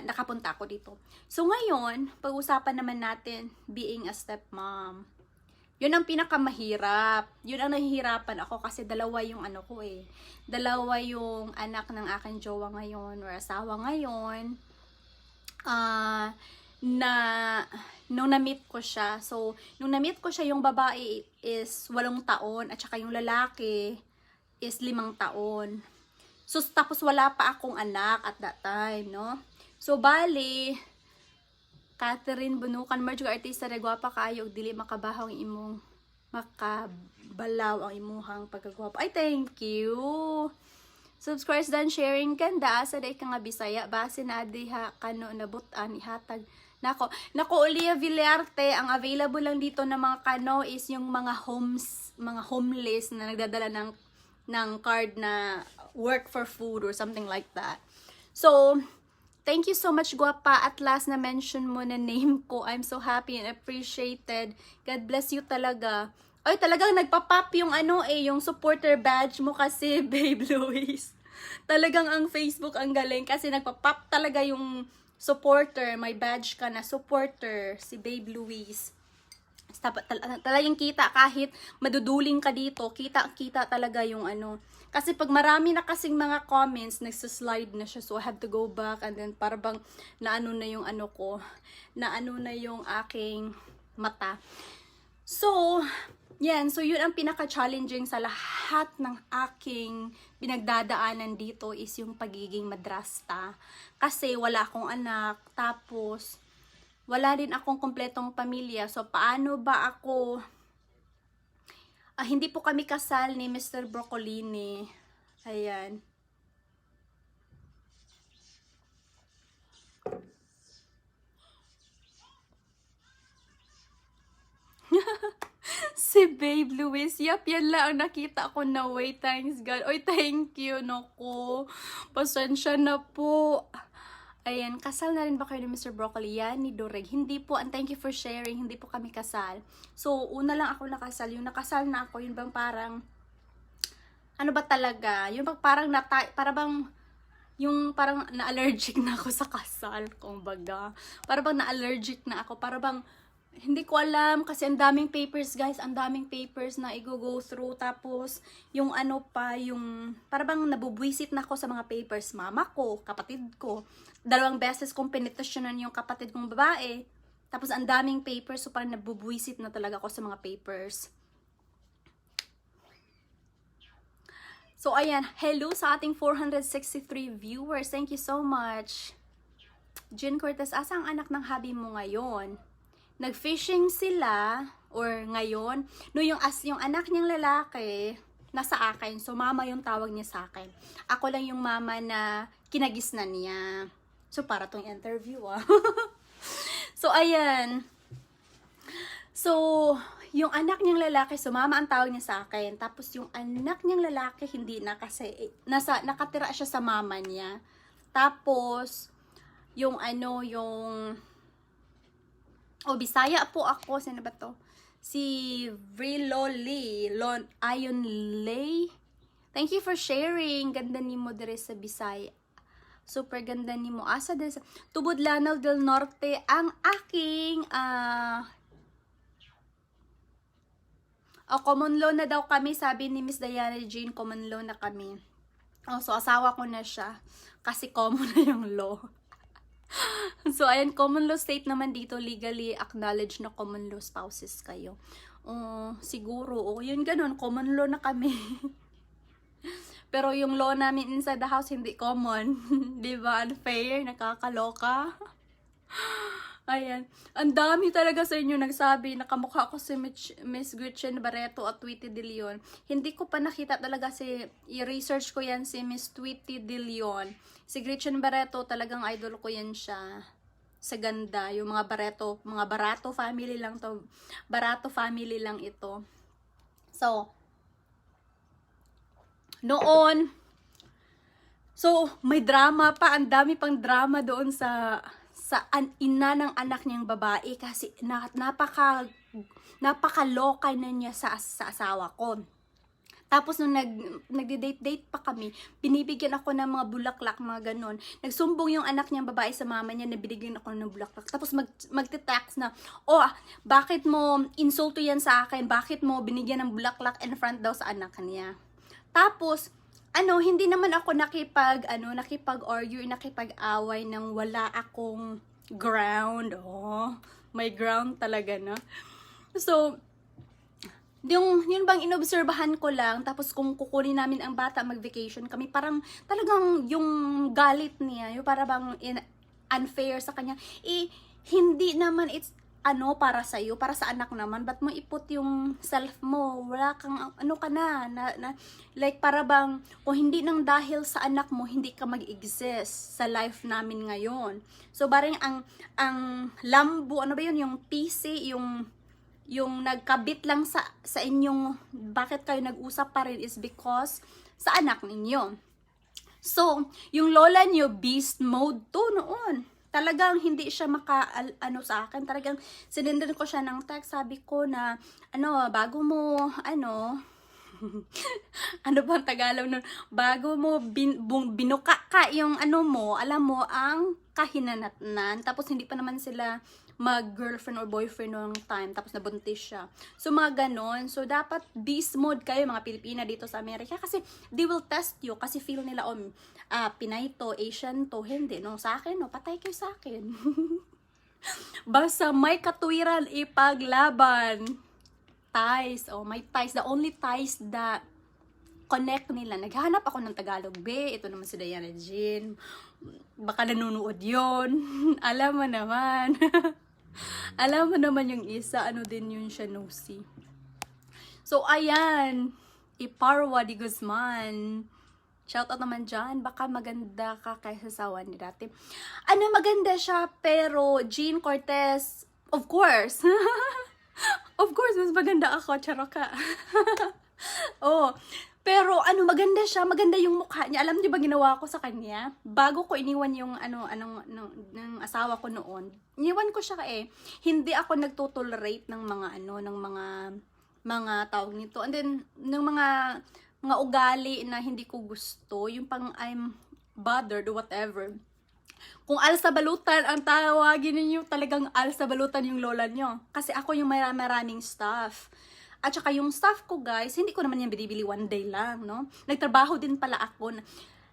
nakapunta ako dito. So ngayon, pag-usapan naman natin being a stepmom. Yun ang pinakamahirap. Yun ang nahihirapan ako kasi dalawa yung ano ko eh. Dalawa yung anak ng aking jowa ngayon or asawa ngayon. Nung na-meet ko siya, so, nung na-meet ko siya, yung babae is 8 taon, at saka yung lalaki is 5 taon. So, tapos wala pa akong anak at that time, no? So, bali, Catherine Bunukan, Marjorie Artista, regwapa kayo, dili makabahaw ang imong, makabalaw ang imuhang pagkagwapa. Ay, thank you! Subscribers dan sharing ganda sa day ka nga Bisaya base na diha kano nabutan ihatag nako Olivia Villarte, ang available lang dito na mga kano is yung mga homeless na nagdadala ng card na work for food or something like that. So thank you so much, Guapa. At last na mention mo na name ko. I'm so happy and appreciated. God bless you talaga. Ay, talagang nagpa-pop yung yung supporter badge mo kasi, Babe Louise. Talagang ang Facebook ang galing kasi nagpa-pop talaga yung supporter. May badge ka na supporter, si Babe Louise. Talagang kita kahit maduduling ka dito, kita talaga yung Kasi pag marami na kasing mga comments, nagsaslide na siya. So I have to go back and then parang naano na yung naano na yung aking mata. So, yan. So, yun ang pinaka-challenging sa lahat ng aking pinagdadaanan dito is yung pagiging madrasta. Kasi wala akong anak. Tapos, wala din akong kompletong pamilya. So, paano ba ako... hindi po kami kasal ni Mr. Broccolini. Ayan. Si Babe Louise, yap, yan lang ang nakita ko na way, thanks God. Oy, thank you, naku. Pasensya na po. Ayan, kasal na rin ba kayo ni Mr. Broccoli? Yan, ni Doreg. Hindi po, and thank you for sharing, hindi po kami kasal. So, una lang ako nakasal. Yung nakasal na ako, yun bang parang, ano ba talaga? Yung bang parang, yung parang na-allergic na ako sa kasal, kumbaga. Parang bang na-allergic na ako, parang bang, hindi ko alam kasi ang daming papers, guys, ang daming papers na i-go through. Tapos yung yung parang nabubwisit na ako sa mga papers. Mama ko, kapatid ko, 2 beses kong pinitisyonan yung kapatid kong babae. Tapos ang daming papers, so parang nabubwisit na talaga ako sa mga papers. So, ayan. Hello sa ating 463 viewers. Thank you so much. Jean Cortez, asa ang anak ng hubby mo ngayon? Nag-fishing sila, or ngayon, no, yung anak niyang lalaki, nasa akin. So, mama yung tawag niya sa akin. Ako lang yung mama na kinagis na niya. So, para tong interview, ah. So, ayan. So, yung anak niyang lalaki, sumama ang tawag niya sa akin. Tapos yung anak niyang lalaki, hindi na kasi, nakatira siya sa mama niya. Tapos, yung Bisaya po ako. Sino ba to? Si Vriloli, Ayon Lay. Thank you for sharing. Ganda ni mo dire sa Bisaya. Super ganda ni mo. Asa din sa Tubod Lanao del Norte ang aking common law na daw kami, sabi ni Miss Diana Jean, common law na kami. So asawa ko na siya kasi common na yung law. So ayan, common law state naman dito, legally acknowledged na common law spouses kayo. Siguro, yun ganun, common law na kami. Pero yung law namin inside the house hindi common. 'Di ba? Unfair, nakakaloka. Ayan. Ang dami talaga sa inyo nagsabi, nakamukha ko si Miss Gretchen Barreto at Tweety De Leon. Hindi ko pa nakita talaga i-research ko yan si Miss Tweety De Leon. Si Gretchen Barreto, talagang idol ko yan siya. Sa ganda. Yung mga Barato family lang to. Barato family lang ito. So, noon, may drama pa. Ang dami pang drama doon sa ina ng anak niyang babae kasi napakaloka na niya sa asawa ko. Tapos nung nagde-date pa kami, binibigyan ako ng mga bulaklak, mga ganon. Nagsumbong yung anak niyang babae sa mama niya na binigyan ako ng bulaklak. Tapos magte-text na, bakit mo insulto yan sa akin? Bakit mo binigyan ng bulaklak in front daw sa anak niya? Tapos, hindi naman ako nakipag-argue, nakipag-away nang wala akong ground. May ground talaga na. So, yun bang inobserbahan ko lang, tapos kung kukunin namin ang bata mag-vacation kami, parang talagang yung galit niya, yung parang unfair sa kanya, hindi naman it's para sa iyo, para sa anak naman, ba't mo iput yung self mo, wala kang like para bang kung hindi nang dahil sa anak mo hindi ka mag-exist sa life namin ngayon. So bareng ang lambo, yung PC, yung nagkabit lang sa inyong bakit kayo nag-usap pa rin is because sa anak ninyo. So yung lola niyo beast mode to noon. Talagang hindi siya sa akin. Talagang sinendan ko siya ng text. Sabi ko na, bago mo, ano bang Tagalog nun? Bago mo binuka ka yung alam mo, ang kahinanatnan. Tapos hindi pa naman sila mag-girlfriend or boyfriend noong time. Tapos nabuntis siya. So, mga ganon. So, dapat beast mode kayo, mga Pilipina dito sa Amerika. Kasi, they will test you. Kasi feel nila, Pinay to, Asian to. Hindi, no? Sa akin, no? Patay kayo sa akin. Basta may katuwiran ipaglaban. Ties. May ties. The only ties that connect nila. Naghanap ako ng Tagalog, be. Ito naman si Diana Jean. Baka nanonood yon. Alam mo naman. Alam mo naman yung isa, din yun siya, nosy. So, ayan. Iparwa di Guzman. Shoutout naman dyan. Baka maganda ka kaysa sawa ni dati. Maganda siya, pero Jean Cortez, of course. Of course, mas maganda ako. Charo ka. Pero maganda siya, maganda yung mukha niya. Alam niyo ba ginawa ko sa kanya? Bago ko iniwan yung ng asawa ko noon. Iniwan ko siya hindi ako nagtotolerate ng mga tawag nito. And then ng mga ugali na hindi ko gusto, yung pang I'm bothered or whatever. Kung alsa-balutan ang tawagin niyo, talagang alsa-balutan yung lola niyo. Kasi ako yung maraming stuff. At saka yung staff ko, guys, hindi ko naman yan binibili one day lang, no? Nagtrabaho din pala ako.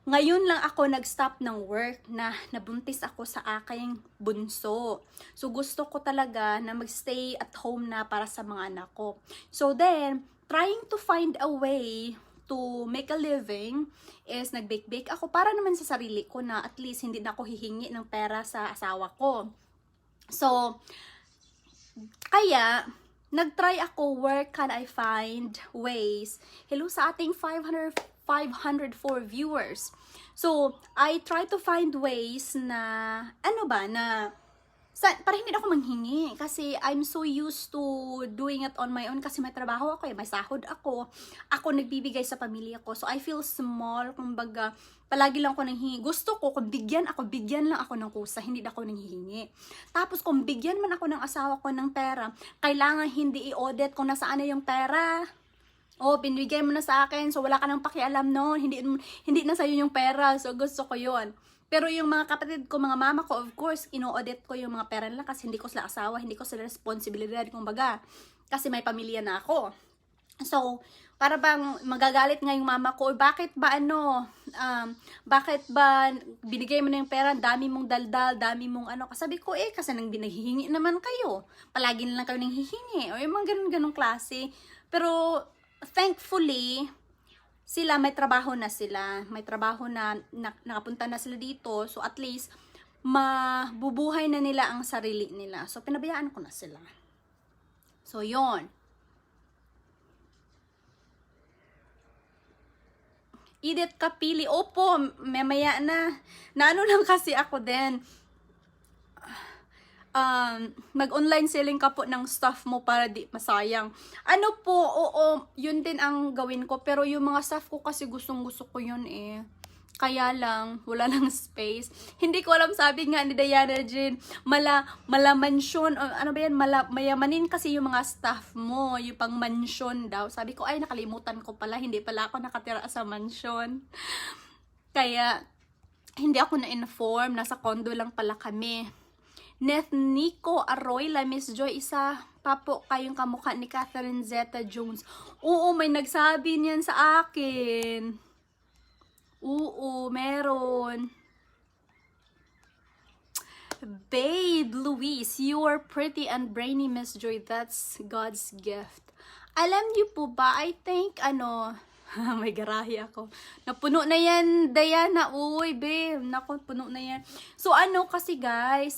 Ngayon lang ako nag-stop ng work na nabuntis ako sa aking bunso. So, gusto ko talaga na mag-stay at home na para sa mga anak ko. So, then, trying to find a way to make a living is nag-bake-bake ako para naman sa sarili ko na at least hindi na ako hihingi ng pera sa asawa ko. So, kaya, nag-try ako, where can I find ways? Hello sa ating 504 viewers. So, I try to find ways na, para hindi ako manghingi. Kasi I'm so used to doing it on my own kasi may trabaho ako, may sahod ako. Ako nagbibigay sa pamilya ko. So, I feel small, kumbaga, palagi lang ako nanghingi. Gusto ko, kung bigyan lang ako ng kusa, hindi na ako nanghihingi. Tapos, kung bigyan man ako ng asawa ko ng pera, kailangan hindi i-audit kung nasaan na yung pera. Oh, binigay mo na sa akin, so wala ka nang pakialam noon, hindi na sa'yo yung pera, so gusto ko yun. Pero yung mga kapatid ko, mga mama ko, of course, ino-audit ko yung mga pera nila kasi hindi ko sila asawa, hindi ko sila responsibilidad, kumbaga, kasi may pamilya na ako. So, para bang magagalit nga yung mama ko, bakit ba binigay mo na yung pera, dami mong daldal, dami mong Sabi ko, kasi nang binahihingi naman kayo. Palagi na lang kayo nang hihingi. O yung mga ganun-ganung klase. Pero, thankfully, sila may trabaho na sila. May trabaho na nakapunta na sila dito. So, at least, mabubuhay na nila ang sarili nila. So, pinabayaan ko na sila. So, yon. Edith Kapili, opo, mamaya na. Naano lang kasi ako din. Mag-online selling ka po ng stuff mo para di masayang. Oo, yun din ang gawin ko. Pero yung mga stuff ko kasi gustong-gusto ko yun eh. Kaya lang, wala lang space. Hindi ko alam, sabi nga ni Diana Jean, malamansyon, mayamanin kasi yung mga staff mo, yung pang mansyon daw. Sabi ko, ay nakalimutan ko pala, hindi pala ako nakatira sa mansyon. Kaya, hindi ako na-inform, nasa condo lang pala kami. Nico Arroyla, Miss Joy, isa pa po kayong kamukha ni Catherine Zeta-Jones. Oo, may nagsabi niyan sa akin. Oo, meron. Babe, Louise, you are pretty and brainy, Miss Joy. That's God's gift. Alam niyo po ba, I think, may garahe ako. Napuno na yan, Diana. Uy, babe. Naku, puno na yan. So, kasi guys,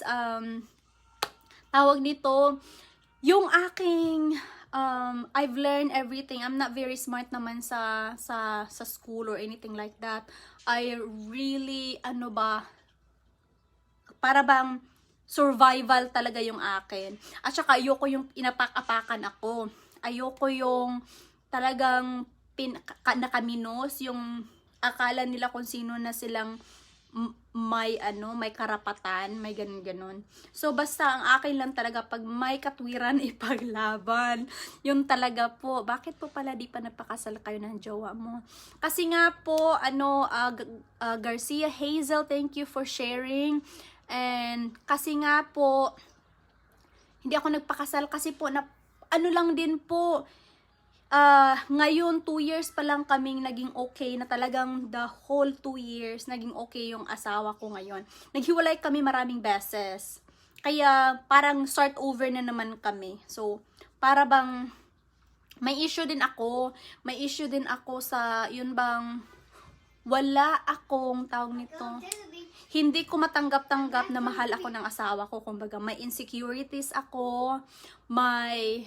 tawag nito, yung aking, I've learned everything. I'm not very smart naman sa school or anything like that. I really, para bang survival talaga yung akin. At saka, ayoko yung inapak-apakan ako. Ayoko yung talagang nakaminos, yung akala nila kung sino na silang may karapatan, may ganun-ganun. So, basta ang akin lang talaga, pag may katwiran, ipaglaban. Yun talaga po. Bakit po pala di pa napakasal kayo ng jowa mo? Kasi nga po, Garcia Hazel, thank you for sharing. And, kasi nga po, hindi ako nagpakasal kasi po, lang din po, ngayon 2 years pa lang kaming naging okay, na talagang the whole 2 years naging okay yung asawa ko ngayon. Naghiwalay kami maraming beses. Kaya parang start over na naman kami. So, para bang may issue din ako sa yun bang wala akong tawag nito. Hindi ko matanggap-tanggap na mahal ako ng asawa ko. Kumbaga, may insecurities ako, may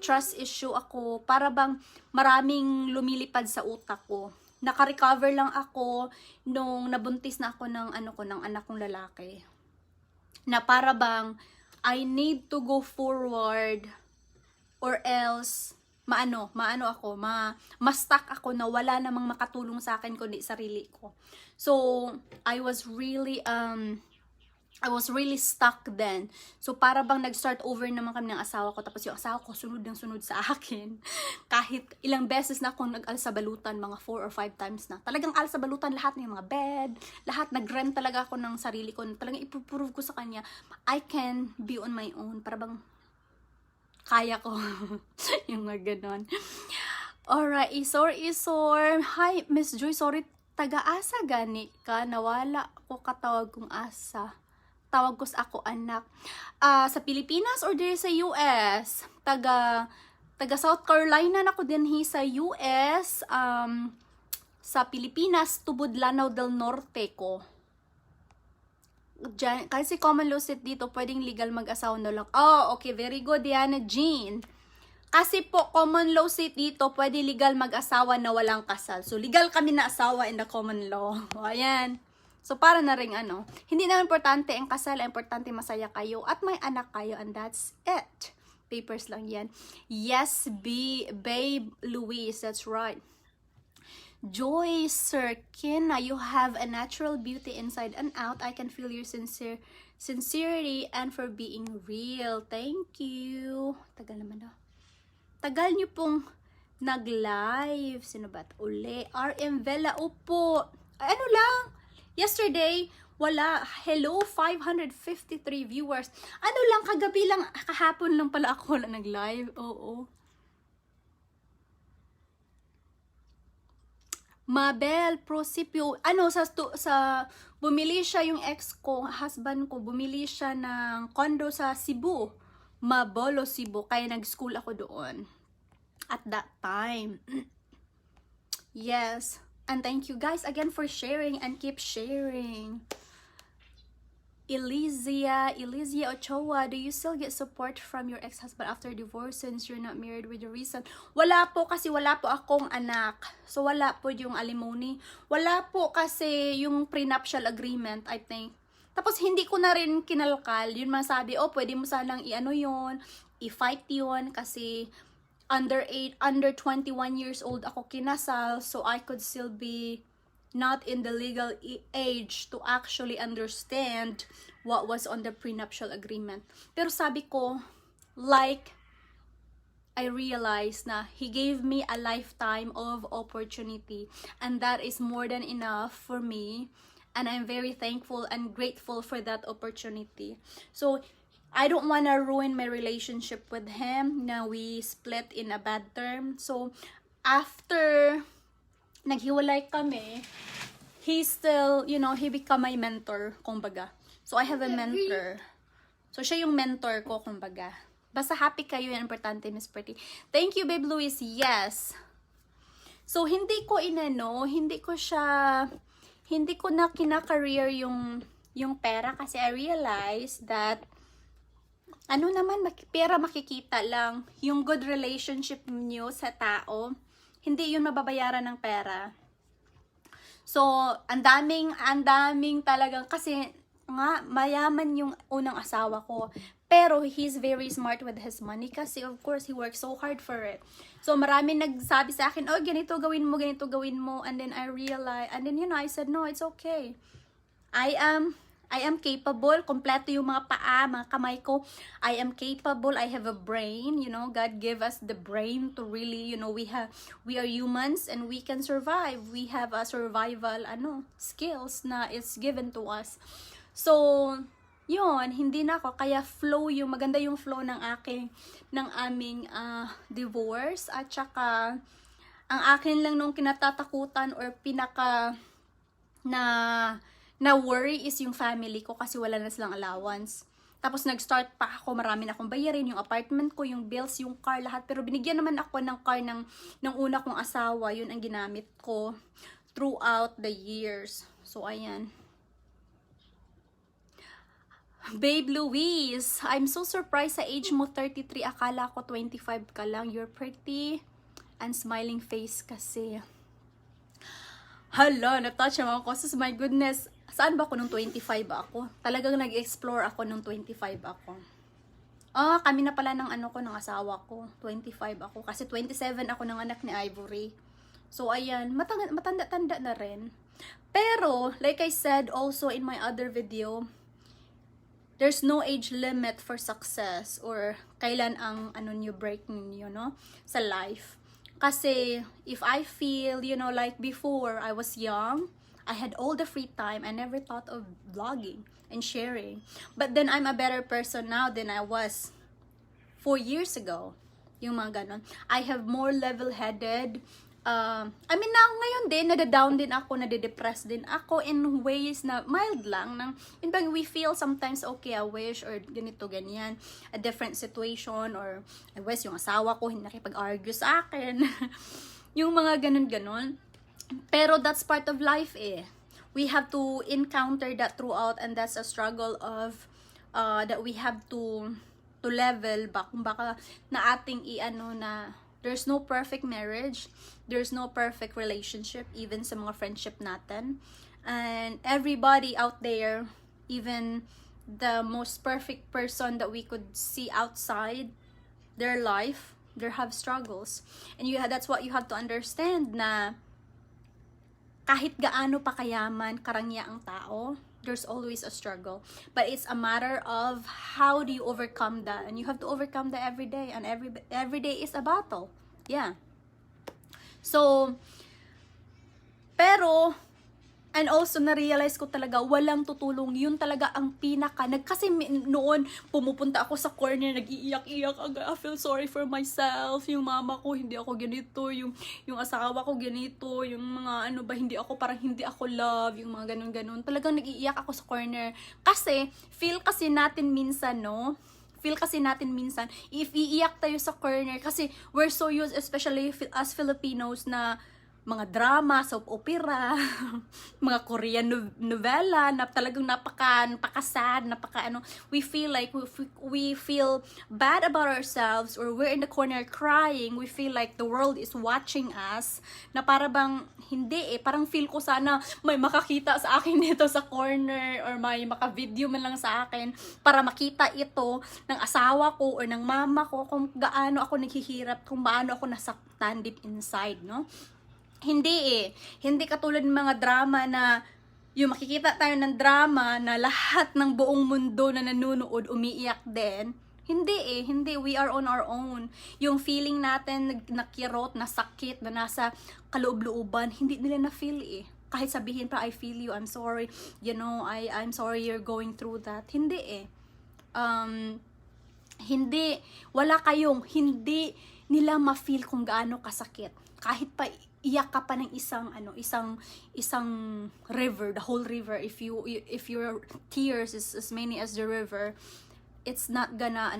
trust issue ako. Para bang maraming lumilipad sa utak ko. Naka-recover lang ako nung nabuntis na ako ng anak kong lalaki. Na para bang I need to go forward or else ma-stuck ako na wala namang makatulong sa akin kundi sarili ko. So, I was really stuck then. So, para bang nag-start over naman kami ng asawa ko. Tapos yung asawa ko, sunod sa akin. Kahit ilang beses na akong nag-alsabalutan, mga 4 or 5 times na. Talagang alsabalutan lahat ng mga bed. Lahat, nag-rent talaga ako ng sarili ko. Talagang ipuprove ko sa kanya, I can be on my own. Para bang kaya ko. Yung mga ganon. Alright, Isor. Hi, Miss Joy. Sorry, taga-asa gani ka. Nawala ko katawag kong asa. Tawag ko sa ako anak. Sa Pilipinas or dito sa US? taga South Carolina na ko din sa US, sa Pilipinas, tubod Lanao del Norte ko. Diyan, kasi common law set dito, pwedeng legal mag-asawa na lang. Oh, okay, very good, Diana Jean. Kasi po, common law set dito, pwede legal mag-asawa na walang kasal. So, legal kami na asawa in the common law. O, ayan. So, para na rin hindi na importante ang kasal, importante masaya kayo at may anak kayo, and that's it. Papers lang yan. Yes, Babe Louise, that's right. Joy Sirkina, you have a natural beauty inside and out. I can feel your sincerity and for being real. Thank you. Tagal naman daw. Tagal niyo pong nag-live. Sino ba? Uli. RM Vela, upo. Ano lang? Yesterday, wala. Hello, 553 viewers. Ano lang, kagabi lang, kahapon lang pala ako wala nag-live. Oo. Mabel Prosipio, bumili siya yung ex ko, husband ko, bumili siya ng condo sa Cebu, Mabolo, Cebu, kaya nag-school ako doon at that time. Yes, and thank you guys again for sharing and keep sharing. Elysia Ochoa, do you still get support from your ex-husband after divorce since you're not married with your reason? Wala po, kasi wala po akong anak. So wala po yung alimony. Wala po kasi yung prenuptial agreement, I think. Tapos hindi ko na rin kinalkal. Yun masabi, pwede mo sanang yun, i-fight yun kasi under 21 years old ako kinasal, so I could still be not in the legal age to actually understand what was on the prenuptial agreement. Pero sabi ko, like, I realized na he gave me a lifetime of opportunity, and that is more than enough for me, and I'm very thankful and grateful for that opportunity. So I don't want to ruin my relationship with him. Now we split in a bad term. So after naghiwalay kami, he still, he become my mentor, kumbaga. So, I have a mentor. So, siya yung mentor ko, kumbaga. Basta happy kayo, yan importante, Miss Pretty. Thank you, Babe Louise. Yes. So, hindi ko na kina-career yung pera kasi I realized that pera makikita lang. Yung good relationship niyo sa tao, hindi yun mababayaran ng pera. So, ang daming talagang, kasi nga, mayaman yung unang asawa ko. Pero, he's very smart with his money kasi, of course, he works so hard for it. So, marami nagsabi sa akin, ganito gawin mo. And then, I realized, and then, I said, no, it's okay. I am capable. Kompleto yung mga paa, mga kamay ko. I am capable. I have a brain. God gave us the brain to really, we are humans and we can survive. We have a survival, skills na is given to us. So, yun, hindi na ako. Kaya maganda yung flow ng aming divorce. At saka, ang akin lang nung kinatatakutan or pinaka na worry is yung family ko kasi wala na silang allowance. Tapos nag-start pa ako, marami na akong bayarin, yung apartment ko, yung bills, yung car, lahat. Pero binigyan naman ako ng car ng una kong asawa, yun ang ginamit ko throughout the years. So, ayan. Babe Louise, I'm so surprised sa age mo 33, akala ko 25 ka lang. You're pretty and smiling face kasi. Hala, na-touch naman ako. So, my goodness, saan ba ako nung 25 ako? Talagang nag-explore ako nung 25 ako. Kami na pala ng ng asawa ko. 25 ako. Kasi 27 ako ng anak ni Ivory. So, ayan, matanda-tanda na rin. Pero, like I said also in my other video, there's no age limit for success or kailan ang break niyo, sa life. Kasi, if I feel, like before, I was young, I had all the free time, I never thought of vlogging and sharing. But then, I'm a better person now than I was 4 years ago. Yung mga ganon. I have more level-headed I mean, na ngayon din, nada-down din ako, nade-depress din ako in ways na mild lang. In bang we feel sometimes, okay, I wish, or ganito, ganyan, a different situation, or I wish yung asawa ko hindi nakipag-argue sa akin. Yung mga ganun-ganon. Pero that's part of life eh. We have to encounter that throughout, and that's a struggle of, that we have to level ba, kung baka na ating i-ano na, there's no perfect marriage. There's no perfect relationship, even sa mga friendship natin. And everybody out there, even the most perfect person that we could see outside their life, they have struggles. And that's what you have to understand, na kahit gaano pa kayaman, karangya ang tao, there's always a struggle. But it's a matter of how do you overcome that. And you have to overcome that every day. And every day is a battle. Yeah. So, pero, and also, na-realize ko talaga, walang tutulong. Yun talaga ang pinaka, kasi noon, pumupunta ako sa corner, nag-iiyak-iyak, I feel sorry for myself, yung mama ko, hindi ako ganito, yung asawa ko ganito, yung mga ano ba, hindi ako love, yung mga ganun-ganun. Talagang nag-iiyak ako sa corner. Kasi, feel kasi natin minsan, if iiyak tayo sa corner, kasi we're so used, especially as Filipinos, na mga drama, soap opera, mga Korean novela, na talagang napaka-sad, we feel like, we feel bad about ourselves, or we're in the corner crying, we feel like the world is watching us, na para bang, hindi parang feel ko sana may makakita sa akin dito sa corner, or may maka-video man lang sa akin, para makita ito ng asawa ko, or ng mama ko, kung gaano ako naghihirap, kung paano ako nasaktan deep inside, no? Hindi katulad ng mga drama na yung makikita tayo ng drama na lahat ng buong mundo na nanonood umiiyak din. Hindi, we are on our own. Yung feeling natin na kirot, na sakit, na nasa kaloob-looban, hindi nila na-feel Kahit sabihin pa, I feel you, I'm sorry, I'm sorry you're going through that. Hindi hindi nila ma-feel kung gaano kasakit. Kahit pa iyak ka pa ng isang river, the whole river, if your tears is as many as the river, it's not gonna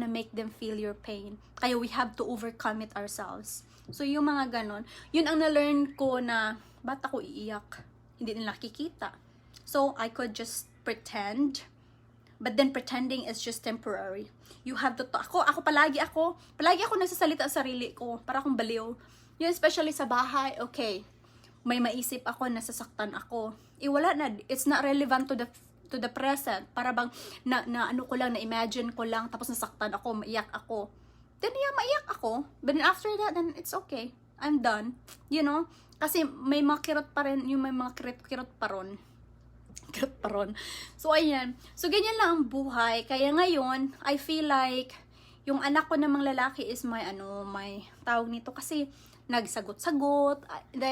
make them feel your pain. Kaya we have to overcome it ourselves. So yung mga ganon, yun ang na-learn ko, na ba't ako iiyak? Hindi nila nakikita. So I could just pretend. But then pretending is just temporary. You have to palagi ako nagsasalita sa sarili ko, para akong baliw. Yun, especially sa bahay, okay, may maisip ako, nasasaktan ako. Wala na, it's not relevant to the present. Para bang, na-imagine ko lang, tapos nasaktan ako, maiyak ako. Then maiyak ako. But then after that, then it's okay. I'm done. Kasi may mga kirot pa rin, may mga kirot pa ron. So, ayan. So, ganyan lang ang buhay. Kaya ngayon, I feel like, yung anak ko namang lalaki is may tawag nito, kasi nagsagot-sagot,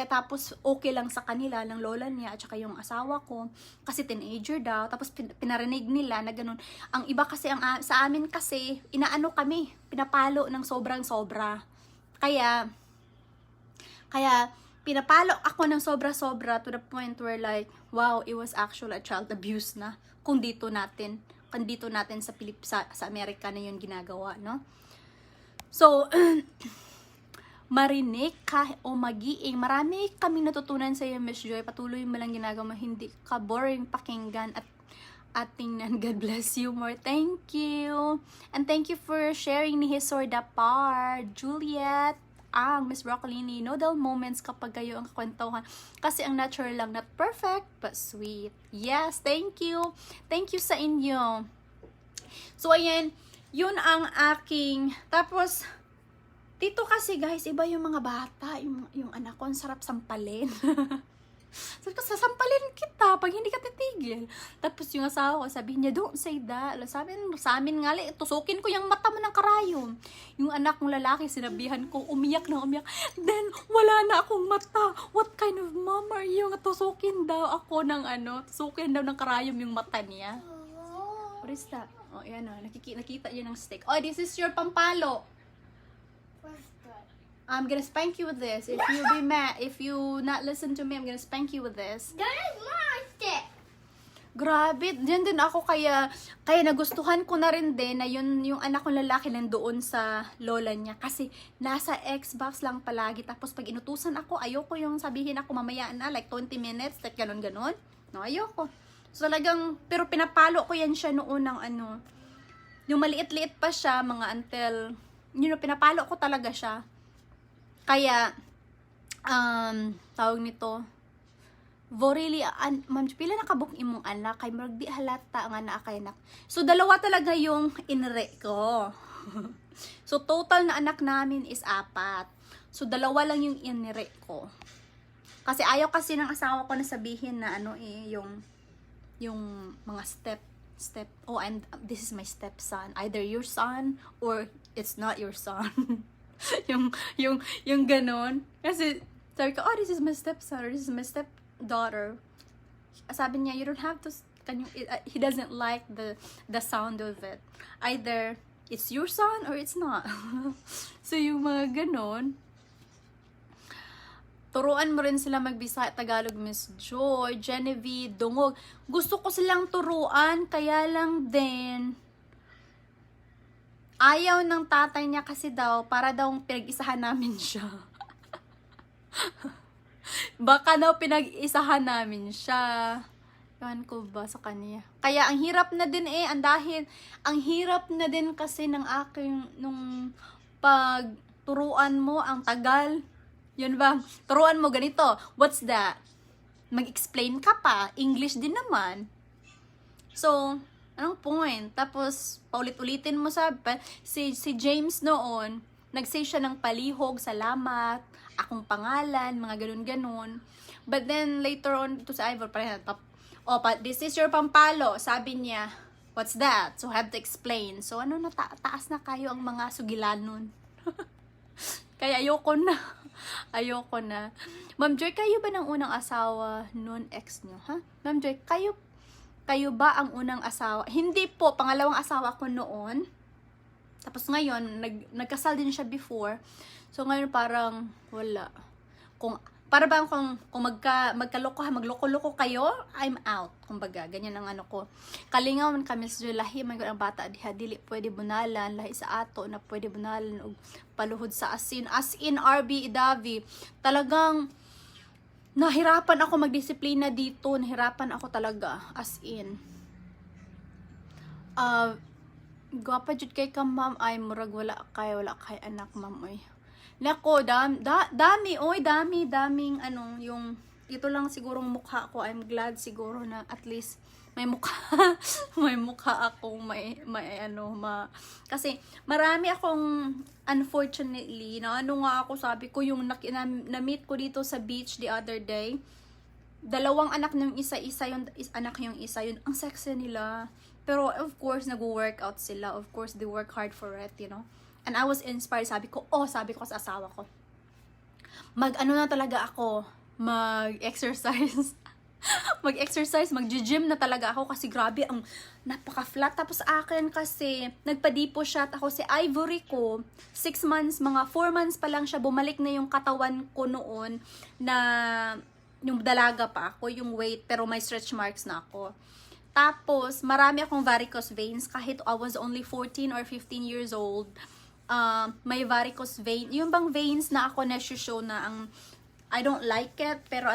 tapos okay lang sa kanila, ng lola niya, at saka yung asawa ko, kasi teenager daw, tapos pinarinig nila na ganun. Ang iba kasi, sa amin kasi, inaano kami, pinapalo ng sobrang-sobra. Kaya, pinapalo ako ng sobra-sobra to the point where like, wow, it was actual a child abuse na, kung dito natin sa Amerika na yun ginagawa, no? So, marinig ka o magiing. Marami kaming natutunan sa iyo, Miss Joy. Patuloy mo lang ginagawa, hindi ka boring pakinggan at tingnan. God bless you more. Thank you. And thank you for sharing ni Hisorda Par, Juliet, Miss Broccolini. Nodal moments kapag kayo ang kakwentuhan. Kasi ang natural lang, not perfect, but sweet. Yes, thank you. Thank you sa inyo. So, ayan, yun ang aking, tapos, dito kasi guys, iba yung mga bata, yung anak ko, ang sarap sampalin. Sabi ko, sasampalin kita pag hindi ka titigil. Tapos yung asawa ko, sabi niya, don't say that. Sabi sa amin nga, tusukin ko yung mata mo ng karayom. Yung anak kong lalaki, sinabihan ko, umiyak. Then, wala na akong mata. What kind of mom are you? Tusukin daw ng karayom yung mata niya. What is that? Oh, yan o, nakita niyo ng stick. Oh, this is your pampalo. I'm gonna spank you with this. If you be mad, if you not listen to me, I'm gonna spank you with this. That is my stick. Grabe, diyan din ako kaya nagustuhan ko na rin din na yung anak kong lalaki nandoon sa lola niya kasi nasa Xbox lang palagi tapos pag inutusan ako ayoko yung sabihin ako mamaya na like 20 minutes like ganon. No, ayoko. So talagang pero pinapalo ko yan siya noon ng ano yung maliit-liit pa siya mga until pinapalo ko talaga siya. Kaya tawag nito Vorili, ma'am, pila na kabuk imong anak, kay marag di halata nga na kay anak. So, dalawa talaga yung inre ko. So, total na anak namin is 4. So, dalawa lang yung inre ko. Kasi ayaw kasi ng asawa ko na sabihin na yung mga step, oh, and this is my stepson. Either your son or it's not your son. yung ganon. Kasi, sabi ko, oh, this is my stepson or this is my stepdaughter. Sabi niya, you don't have to, he doesn't like the sound of it. Either it's your son or it's not. So, yung mga ganon, turuan mo rin sila magbisa Tagalog, Miss Joy, Genevieve, Dungog. Gusto ko silang turuan, kaya lang din, ayaw ng tatay niya kasi daw, para daw pinag-isahan namin siya. Baka daw pinag-isahan namin siya. Yan ko ba sa kanya. Kaya ang hirap na din ang hirap na din kasi ng aking, nung pagturuan mo, ang tagal. Yun ba? Turuan mo ganito. What's that? Mag-explain ka pa. English din naman. So, anong point? Tapos, paulit-ulitin mo si James noon, nag-say siya ng palihog, salamat, akong pangalan, mga ganun-ganun. But then, later on, ito sa Ivor, parang this is your pampalo. Sabi niya, what's that? So, have to explain. So, taas na kayo ang mga sugilan nun. Kaya ayoko na. Ma'am Joy, kayo ba ng unang asawa nun ex nyo, ha? Ma'am Joy, kayo ba ang unang asawa? Hindi po, pangalawang asawa ko noon. Tapos ngayon, nagkasal din siya before. So ngayon parang wala. Para kung magloko-loko kayo, I'm out. Kumbaga, ganyan ang ano ko. Kalingaw man kami sa lahi, man ang bata diha dili pwede bunalan, lahi sa ato na pwede bunalan og paluhod sa asin. As in RB Idavi, talagang nahirapan ako magdisiplina dito, nahirapan ako talaga as in. Gwapa jud kay ka ma'am, ay murag wala kay anak ma'am oy. Nako, daming yung ito lang sigurong mukha ko. I'm glad siguro na at least may mukha may mukha ako kasi marami akong unfortunately na ako sabi ko yung na-meet ko dito sa beach the other day. Dalawang anak ng isa yung yun ang sexy nila. Pero of course nag-workout sila. Of course they work hard for it, you know. And I was inspired. Sabi ko sa asawa ko, na talaga ako, mag-exercise. Mag-gym na talaga ako kasi grabe, ang napaka-flat. Tapos akin kasi, nagpadipo siya. Ako si Ivory ko, 6 months, mga 4 months pa lang siya, bumalik na yung katawan ko noon na, yung dalaga pa ako, yung weight, pero may stretch marks na ako. Tapos, marami akong varicose veins kahit I was only 14 or 15 years old. May varicose vein. Yung bang veins na ako na-show na I don't like it, pero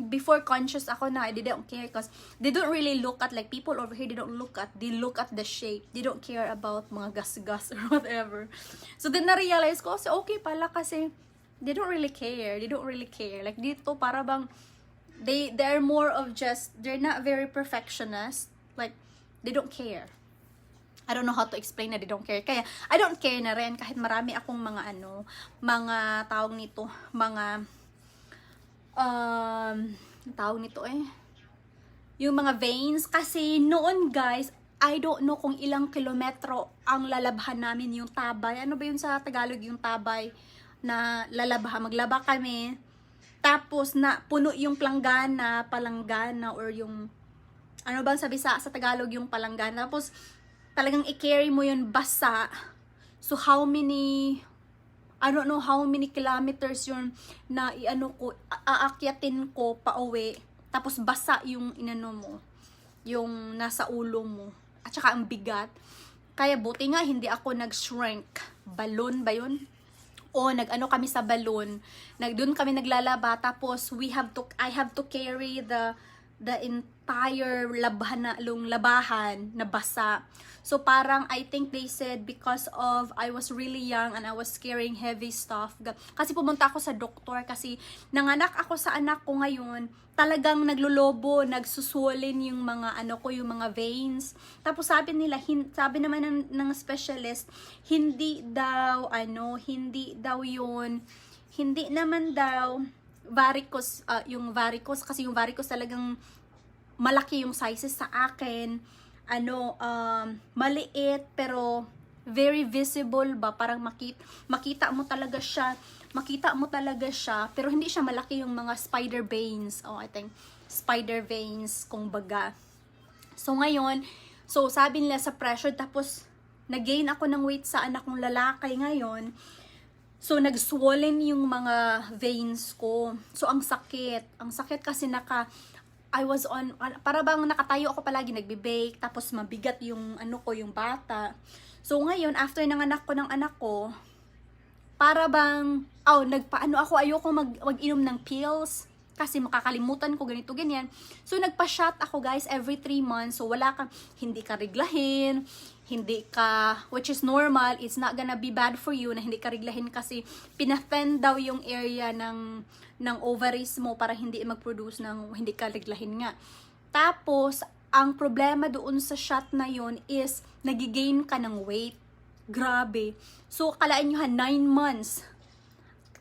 before conscious ako na I didn't care because they don't really look at, like people over here, they look at the shape. They don't care about mga gas-gas or whatever. So then na-realize ko, okay pala kasi they don't really care. Like dito, para bang they're more of just, they're not very perfectionist. Like, they don't care. I don't know how to explain na they don't care. Kaya, I don't care na rin kahit marami akong mga tawag nito, yung mga veins. Kasi noon guys, I don't know kung ilang kilometro ang lalabhan namin yung tabay. Ano ba yun sa Tagalog yung tabay na maglaba kami. Tapos na puno yung palanggana or yung, ano bang sabi sa Tagalog yung palanggana. Tapos, talagang i-carry mo yun basa. So, how many, I don't know how many kilometers yun na aakyatin ko pa uwi. Tapos basa yung inano mo, yung nasa ulo mo. At saka ang bigat. Kaya buti nga hindi ako nag-shrink. Balloon ba yun? O nag-ano kami sa balloon. Doon kami naglalaba. Tapos I have to carry the entire labahan na basa. So parang I think they said because of I was really young and I was carrying heavy stuff. Kasi pumunta ako sa doktor kasi nanganak ako sa anak ko ngayon. Talagang naglolobo, nagsusulin yung mga yung mga veins. Tapos sabi naman ng specialist, hindi naman daw varicose, yung varicose kasi yung varicose talagang malaki yung sizes sa akin. Maliit pero very visible ba, parang makita mo talaga siya, pero hindi siya malaki yung mga spider veins. I think spider veins kung baga. So ngayon, sabi nila sa pressure, tapos nag-gain ako ng weight sa anak kong lalaki ngayon. So nag-swollen yung mga veins ko. So ang sakit kasi para bang nakatayo ako palagi, nagbe-bake, tapos mabigat yung yung bata. So ngayon, after ng anak ko, para bang, ayoko mag-inom ng pills, kasi makakalimutan ko ganito, ganyan. So nagpa-shot ako guys, every 3 months. So hindi ka riglahin, which is normal, it's not gonna be bad for you na hindi ka riglahin kasi pinatend daw yung area ng ovaries mo para hindi mag-produce ng hindi ka riglahin nga. Tapos, ang problema doon sa shot na yon is nagigain ka ng weight. Grabe. So, kalaan nyo 9 months.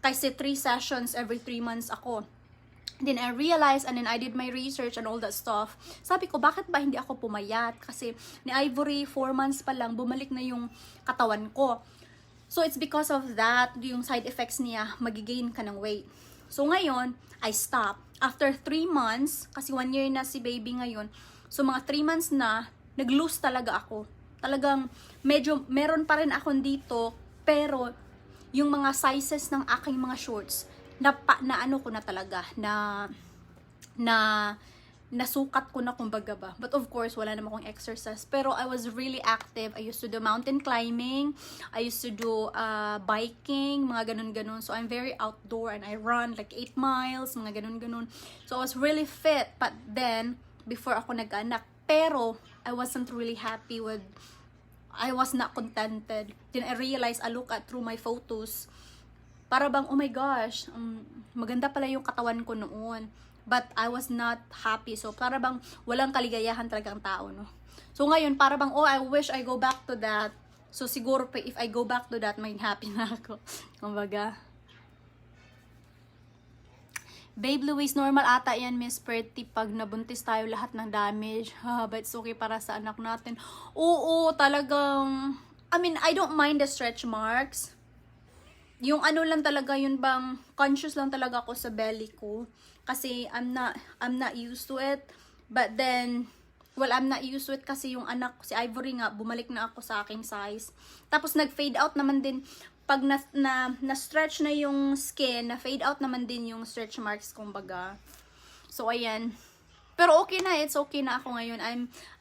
Kasi 3 sessions every 3 months ako. Then I realized, and then I did my research and all that stuff. Sabi ko, bakit ba hindi ako pumayat? Kasi ni Ivory, 4 months pa lang, bumalik na yung katawan ko. So, it's because of that, yung side effects niya, magigain ka ng weight. So, ngayon, I stopped. After 3 months, kasi 1 year na si baby ngayon, so mga 3 months na, nag-lose talaga ako. Talagang, meron pa rin ako dito, pero, yung mga sizes ng aking mga shorts, nasukat ko na kumbaga ba. But of course, wala naman akong exercise. Pero I was really active. I used to do mountain climbing. I used to do biking, mga ganun-ganun. So I'm very outdoor and I run like 8 miles, mga ganun-ganun. So I was really fit. But then, before ako nag-anak, pero I wasn't really happy with, I was not contented. Then I realized, I look at through my photos, para bang, oh my gosh, maganda pala yung katawan ko noon. But I was not happy. So, para bang walang kaligayahan talagang tao, no? So, ngayon, para bang, I wish I go back to that. So, siguro, if I go back to that, may happy na ako. Kumbaga. Babe Louise, normal ata yan, Miss Pretty. Pag nabuntis tayo, lahat ng damage. But it's okay para sa anak natin. Oo, talagang, I don't mind the stretch marks. Yung lang talaga, yun bang, conscious lang talaga ako sa belly ko. Kasi I'm not used to it. But then, I'm not used to it kasi yung anak ko, si Ivory nga, bumalik na ako sa aking size. Tapos nag-fade out naman din, pag na-stretch na yung skin, na-fade out naman din yung stretch marks, kumbaga. So, ayan. Pero okay na, it's okay na ako ngayon.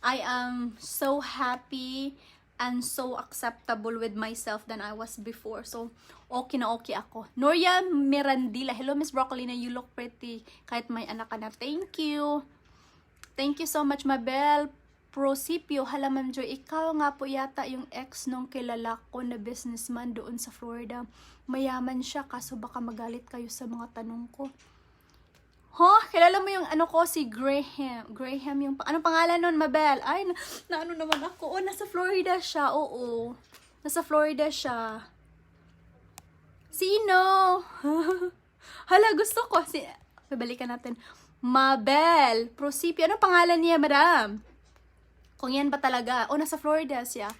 I am so happy and so acceptable with myself than I was before. So, okay na okay ako. Noria Mirandila. Hello, Miss Broccolina. You look pretty. Kahit may anak ka na. Thank you. Thank you so much, Mabel. Prosipio. Hala, Ma'am Joy. Ikaw nga po yata yung ex nung kilala ko na businessman doon sa Florida. Mayaman siya, kaso baka magalit kayo sa mga tanong ko. Kilala mo yung si Graham. Graham yung, anong pangalan nun, Mabel? Ay, ano naman ako. Nasa Florida siya. Oo. Nasa Florida siya. Sino? Hala, gusto ko. Babalikan natin. Mabel. Prosipio. Anong pangalan niya, madam? Kung yan ba talaga? Nasa Florida siya.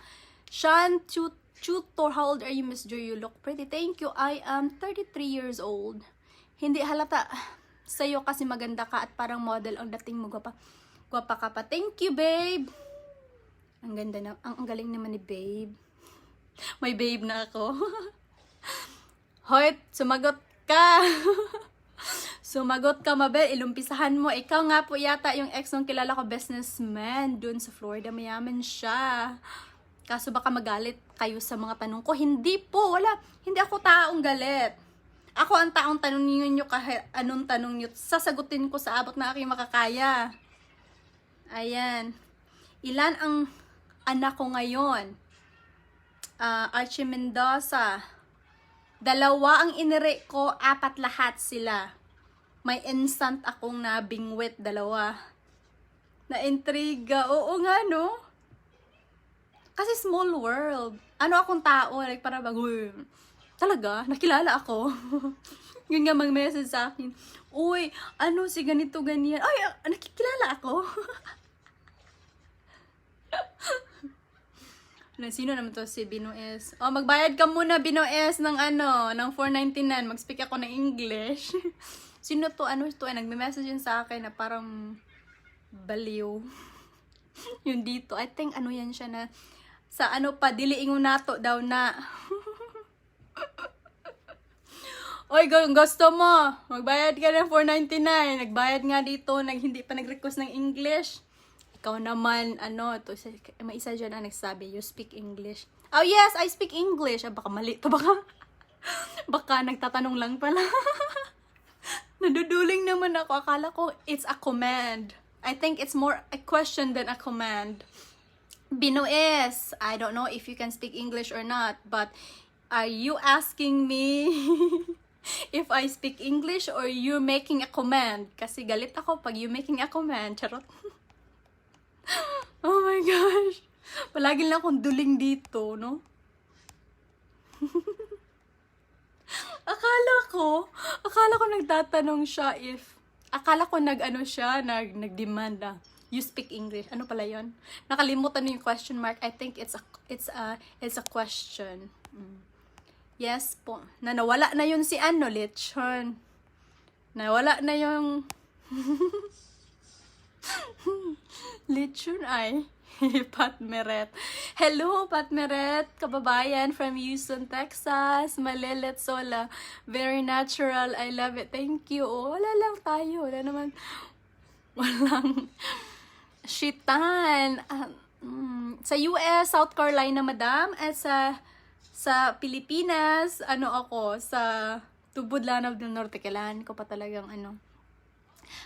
Sean Tutor. How old are you, Miss Joy? You look pretty. Thank you. I am 33 years old. Hindi halata sa'yo kasi maganda ka at parang model ang dating mo. Gwapa ka pa. Thank you, babe. Ang ganda na. Ang galing naman ni babe. May babe na ako. Hoy, sumagot ka. Sumagot ka, Mabel. Ilumpisahan mo. Ikaw nga po yata yung ex ng kilala ko, businessman. Dun sa Florida, mayaman siya. Kaso baka magalit kayo sa mga tanong ko. Hindi po, wala. Hindi ako taong galit. Ako ang taong tanongin nyo kahit anong tanong nyo. Sasagutin ko sa abot na aking makakaya. Ayan. Ilan ang anak ko ngayon? Archie Mendoza. 2 ang inire ko, 4 lahat sila. May instant akong nabingwit, 2. Na-intriga. Oo nga, no? Kasi small world. Ano akong tao? Like, para bang, talaga? Nakilala ako? Yun nga mag-message sa akin. Uy, ano si ganito, ganyan. Ay, nakikilala ako? Sino naman to si Binoes? Oh, magbayad ka muna, Binoes, ng ng $4.99. Mag-speak ako ng English. Sino to? Ano to? Nagme-message yun sa akin na parang baliw. Yun dito. I think yan siya na sa diliingo nato daw na. Oy, gusto mo? Magbayad ka ng $4.99. Nagbayad nga dito. Hindi pa nag-request ng English. Ikaw naman, may isa dyan na nagsabi, you speak English. Oh yes, I speak English. Baka mali to, baka nagtatanong lang pala. Naduduling naman ako. Akala ko, it's a command. I think it's more a question than a command. Binoes, I don't know if you can speak English or not, but are you asking me if I speak English or you're making a command? Kasi galit ako pag you making a command. Charot. Oh my gosh. Palagi lang akong duling dito, no? Akala ko nagtatanong siya akala ko nag-demand na, you speak English. Ano pala yon? Nakalimutan na yung question mark. I think it's a question. Yes po. Nawala na yun si Lechon. Nawala na yung Lechon ay Pat Meret. Hello, Pat Meret, kababayan from Houston, Texas. Malelet Sola. Very natural. I love it. Thank you. Oh, wala lang tayo. Wala naman. Walang shitan. Sa US, South Carolina, madam. At sa Pilipinas, ako, sa Tubod Lanao del Norte. Kailangan ko pa talagang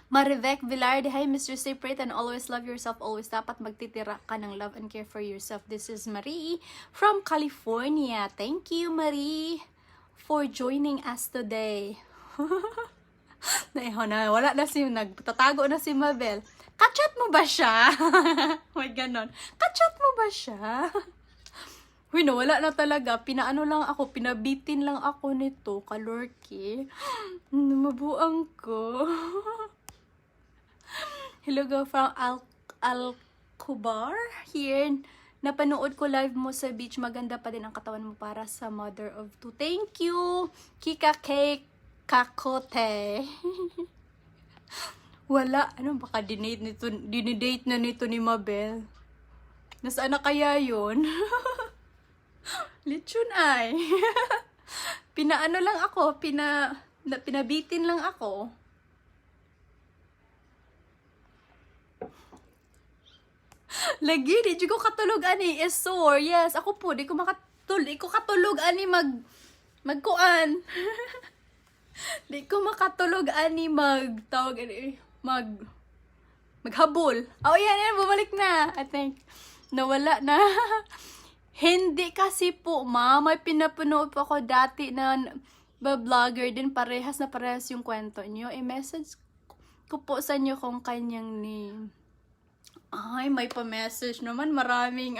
Marivec Villarde, hi Mr. Stay Pretty and always love yourself. Always dapat magtitira ka ng love and care for yourself. This is Marie from California. Thank you, Marie, for joining us today. Wala na nagtatago na si Mabel. Kachat mo ba siya? May ganon. Kachat mo ba siya? Uy, wala na talaga. Pinabitin lang ako nito, kalorky. Mabuang ko. Hello, go from Al-Kubar here. Napanood ko live mo sa beach. Maganda pa din ang katawan mo para sa mother of 2. Thank you, Kika Cake Kakote. Wala. Baka dinidate na nito ni Mabel. Nasaan na kaya yun? Lechon ay. Pinabitin lang ako. Lagi, di ko katulog is sore. Yes, ako po, di ko katulog magkuan. Di ko makatulog maghabol. Oh, yan, bumalik na. I think, nawala na. Hindi kasi po, may pinapanood po ako dati na vlogger din, parehas yung kwento nyo. I-message ko po sa inyo kung kanyang name. Ay, may pa-message naman. Maraming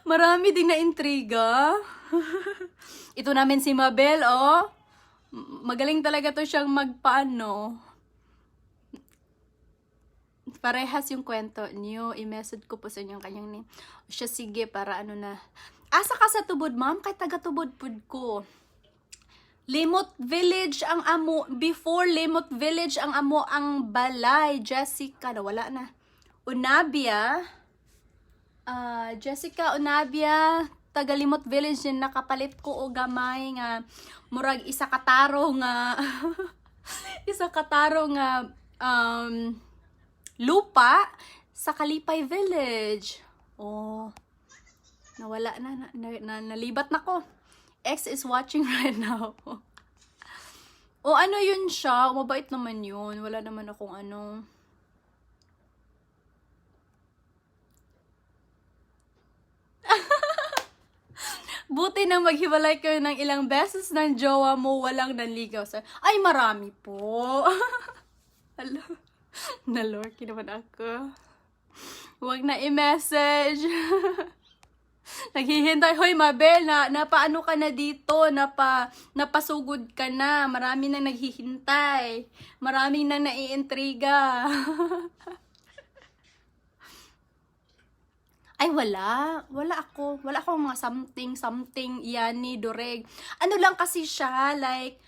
Marami ding na-intriga. Ito namin si Mabel, oh. Magaling talaga to siyang parehas yung kwento niyo. I-message ko po sa inyo kanyang name. Siya, sige, para na. Asa ka sa Tubod, ma'am? Kay taga-Tubod pud ko. Limot Village ang amo. Before Limot Village ang amo ang balay. Jessica, wala na. Unabia. Jessica Unabia. Tagalimot Village din nakapalit ko og gamay nga murag isa kataro nga isa kataro nga lupa sa Kalipay Village. Oh. Nawala nalibat na ko. X is watching right now. O ano yun siya? Mabait naman yun. Wala naman akong ano. Buti na maghiwalay kayo ng ilang beses ng jowa mo, walang nanligaw sa... Ay, marami po. Hello. Nalorky naman ako. Huwag na i-message. Naghihintay. Hoy, Mabel, napaano ka na dito? Napasugod ka na. Marami na naghihintay. Maraming na naiintriga. Ay, wala. Wala akong mga something, yani, dureg. Ano lang kasi siya, like,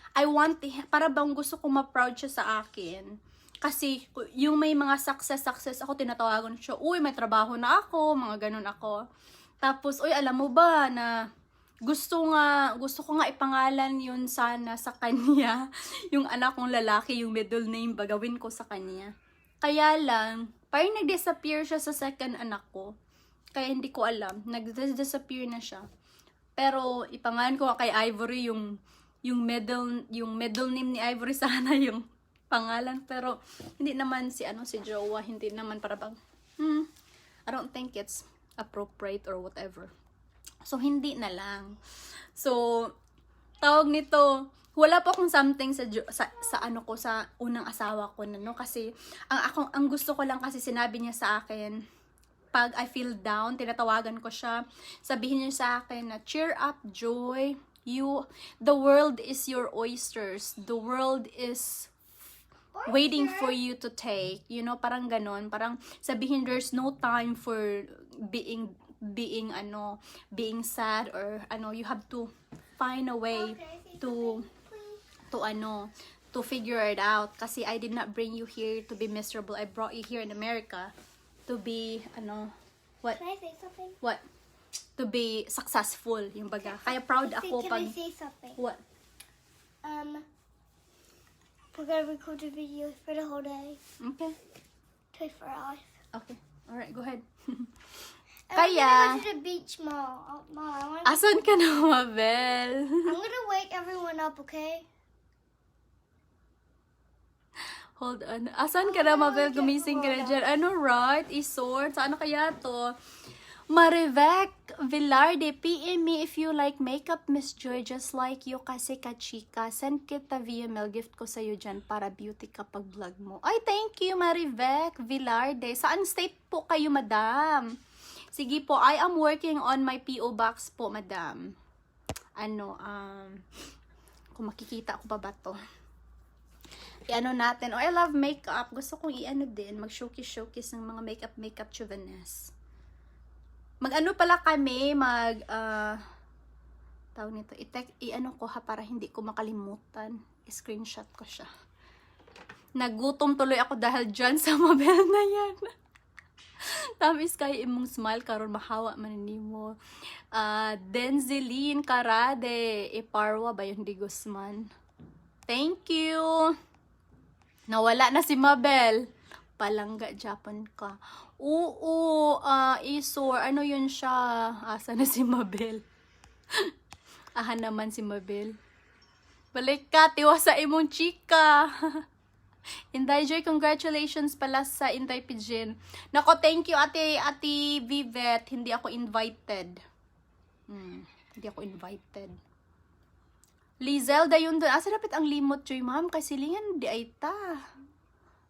para bang gusto ko ma-proud siya sa akin. Kasi, yung may mga success ako, tinatawagan siya, uy, may trabaho na ako, mga ganun ako. Tapos, uy, alam mo ba na gusto ko nga ipangalan yun sana sa kanya. Yung anak kong lalaki, yung middle name, bagawin ko sa kanya. Kaya lang, parang nag-disappear siya sa second anak ko. Kaya hindi ko alam. Nag-disappear na siya. Pero ipangalan ko kay Ivory yung middle name ni Ivory sana yung pangalan. Pero hindi naman si Jowa, hindi naman para bang I don't think it's appropriate or whatever. So ang tawag nito, wala pa akong something sa unang asawa ko na, no, kasi ang gusto ko lang kasi sinabi niya sa akin pag I feel down, tinatawagan ko siya. Sabihin niya sa akin na, cheer up, Joy. The world is your oysters. The world is waiting for you to take. You know, parang ganon. Parang sabihin, there's no time for being sad or you have to find a way to figure it out. Kasi I did not bring you here to be miserable. I brought you here in America to be, what? Can I say something? What? To be successful, yung baga. Kaya proud ako Can I say something? What? We're gonna record the video for the whole day. Okay. 24 hours. Okay. Alright, go ahead. I'm Kaya, gonna go to the beach, Mom. Mom, asan ka na, Mabel? I'm gonna wake everyone up, okay? Hold on. Asan ka na, Mabel? Gumising ka na dyan. Ano, right? Isort? Saan kaya to? Marivec Villarde, PM me if you like makeup, Miss Joy, just like you kasi ka-chika. Send kita via mail, gift ko sa'yo dyan para beauty kapag vlog mo. Ay, thank you, Marivec Villarde. Saan state po kayo, madam? Sige po, I am working on my PO box po, madam. Kung makikita ko pa ba to? I-ano natin. I love makeup. Gusto kong din. Mag-showcase ng mga makeup chauviness. Mag-ano pala kami, tawag nito, i-ano ko ha para hindi ko makalimutan. I-screenshot ko siya. Nagutom tuloy ako dahil dyan sa Mabel na yan. Tamis kayo imong smile karon mahawa man nimo. Denzeline Carade, Iparwa ba yun, di Guzman? Thank you. Nawala na si Mabel. Palangga Japan ka. Oo, Isor, ano yun siya? Asa na si Mabel? Aha naman si Mabel. Balik ka, tiwa sa imong chika. Inday Joy, congratulations pala sa Inday Pigeon. Nako, thank you ate Vivet. Hindi ako invited. Hindi ako invited. Lizelda yun doon. Asa dapit ang limot, Joy, ma'am? Kasi lingan di ay ta.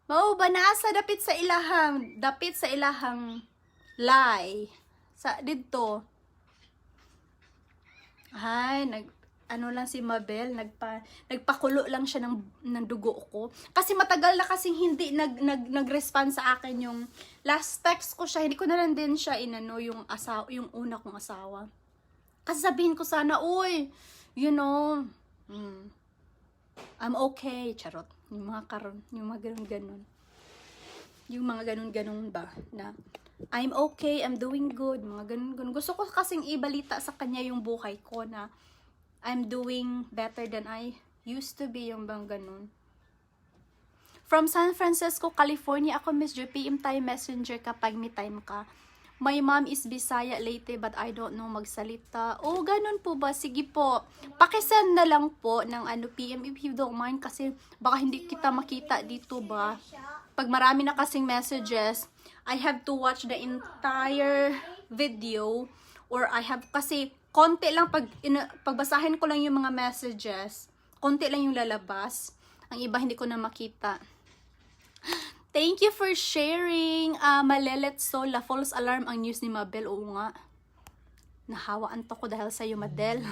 Mao ba naasa dapit sa ilahang lay. Sa dito. Ay, ano lang si Mabel, nagpakulo lang siya ng dugo ko. Kasi matagal na kasing hindi nag-respond sa akin yung last text ko siya. Hindi ko na lang din siya yung una kong asawa. Kasi sabihin ko sana, uy, you know, I'm okay, charot. Yung mga ganun-ganun. Yung mga ganun-ganun ba, na I'm okay, I'm doing good, mga ganun. Gusto ko kasing ibalita sa kanya yung buhay ko na I'm doing better than I used to be, yung bang ganun. From San Francisco, California, ako Miss Joy, PM tayo messenger kapag may time ka. My mom is Bisaya Leyte but I don't know magsalita. Oh, ganun po ba? Sige po. Pakisend na lang po ng PM if you don't mind kasi baka hindi kita makita dito ba. Pag marami na kasing messages, I have to watch the entire video or I have kasi konti lang pagbasahin ko lang yung mga messages. Konti lang yung lalabas. Ang iba hindi ko na makita. Thank you for sharing. Malelet so la false alarm ang news ni Mabel. Oo nga. Nahawaan to ko dahil sa iyo, Madel.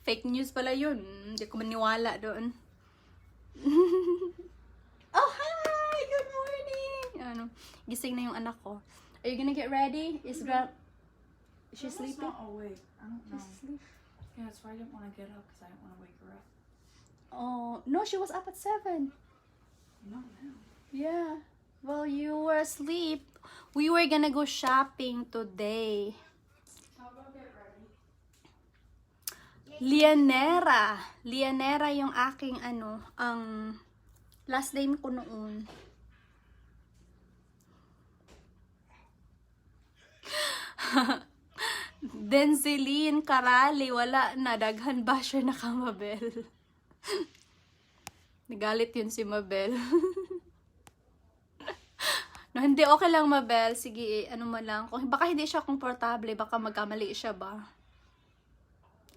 Fake news pala yun. Hindi ko maniwala doon. Oh, hi! Good morning! Ano, gising na yung anak ko. Are you gonna get ready? Is she sleeping? Not awake. I don't know. She's asleep. Yeah, that's why I didn't want to get up because I didn't want to wake her up. Oh, no, she was up at 7. Not now. Yeah. Well, you were asleep. We were gonna go shopping today. I'll go get ready. Lianera. Lianera yung aking ang last name ko noon. Denzeline Karali, wala na. Daghan ba siya na ka, Mabel? Nagalit yun si Mabel. No, hindi, okay lang, Mabel. Sige, ano mo lang. Baka hindi siya komportable, baka magkamali siya ba?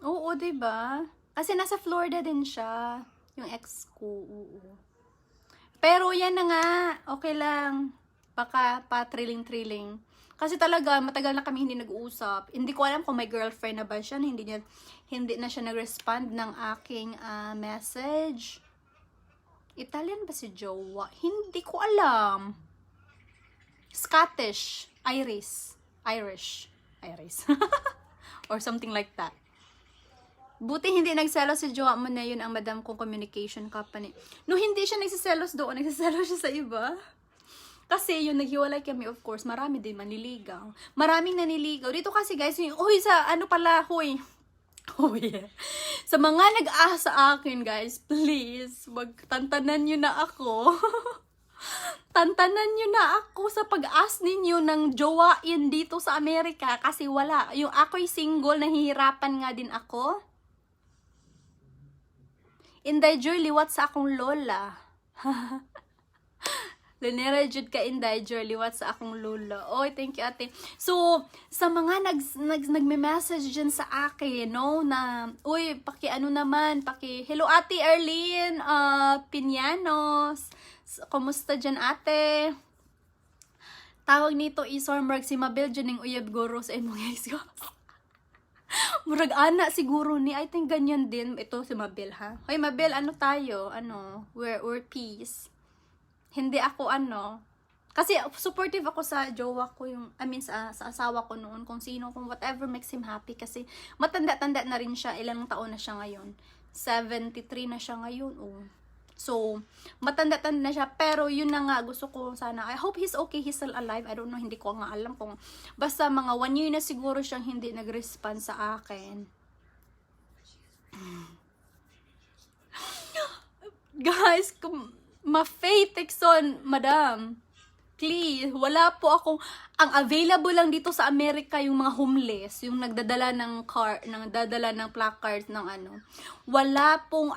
Oo, diba? Kasi nasa Florida din siya. Yung ex ko, oo. Pero yan na nga, okay lang. Baka pa thrilling. Kasi talaga, matagal na kami hindi nag-uusap. Hindi ko alam kung may girlfriend na ba siya. Hindi na siya nag-respond ng aking message. Italian ba si Jowa? Hindi ko alam. Scottish. Irish. Or something like that. Buti hindi nagselos si Jowa mo na yun ang madam kong communication company. No, hindi siya nagsiselos doon. Nagsiselos siya sa iba. Kasi yung naghiwalay kami, of course, marami din maniligaw. Maraming naniligaw. Dito kasi guys, Oh yeah. Sa mga nag-aasa sa akin, guys, please, tantanan nyo na ako. Tantanan nyo na ako sa pag-ask ninyo ng jowain dito sa Amerika kasi wala. Yung ako'y single, nahihirapan nga din ako. Inday Joy, liwat sa akong lola. Lanera jud ka Inday Joy, liwat sa akong lola. Oy, thank you ate. So, sa mga nagme-message dyan sa akin, no, na, uy, hello ate Arlene, Piñanos, kumusta dyan ate? Tawag nito Isormark, si Mabel dyan ng uyab guro sa imong guys ko. Murag ana siguro ni, I think ganyan din. Ito si Mabel ha. Hoy Mabel, tayo? We're peace. Hindi ako kasi supportive ako sa jowa ko sa asawa ko noon kung whatever makes him happy kasi matanda-tanda na rin siya, ilang taon na siya ngayon. 73 na siya ngayon, oh. So, matanda-tanda na siya, pero yun na nga gusto ko sana. I hope he's okay, he's still alive. I don't know, hindi ko nga alam kung basta mga 1 year na siguro siyang hindi nag-respond sa akin. Guys, ma-faith Texon, madam. Please, wala po akong, ang available lang dito sa Amerika yung mga homeless, yung nagdadala ng placards ng Wala po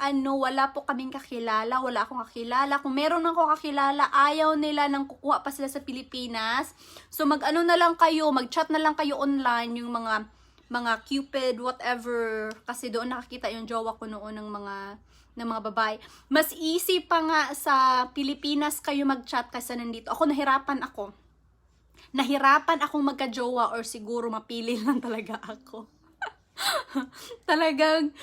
kaming kakilala, wala akong kakilala. Kung meron akong kakilala, ayaw nila nang kukuha pa sila sa Pilipinas. So na lang kayo, mag-chat na lang kayo online, yung mga Cupid, whatever, kasi doon nakakita yung jowa ko noon ng mga babae. Mas easy pa nga sa Pilipinas kayo mag-chat kaysa nandito. Nahirapan akong magka-jowa or siguro mapili lang talaga ako. Talagang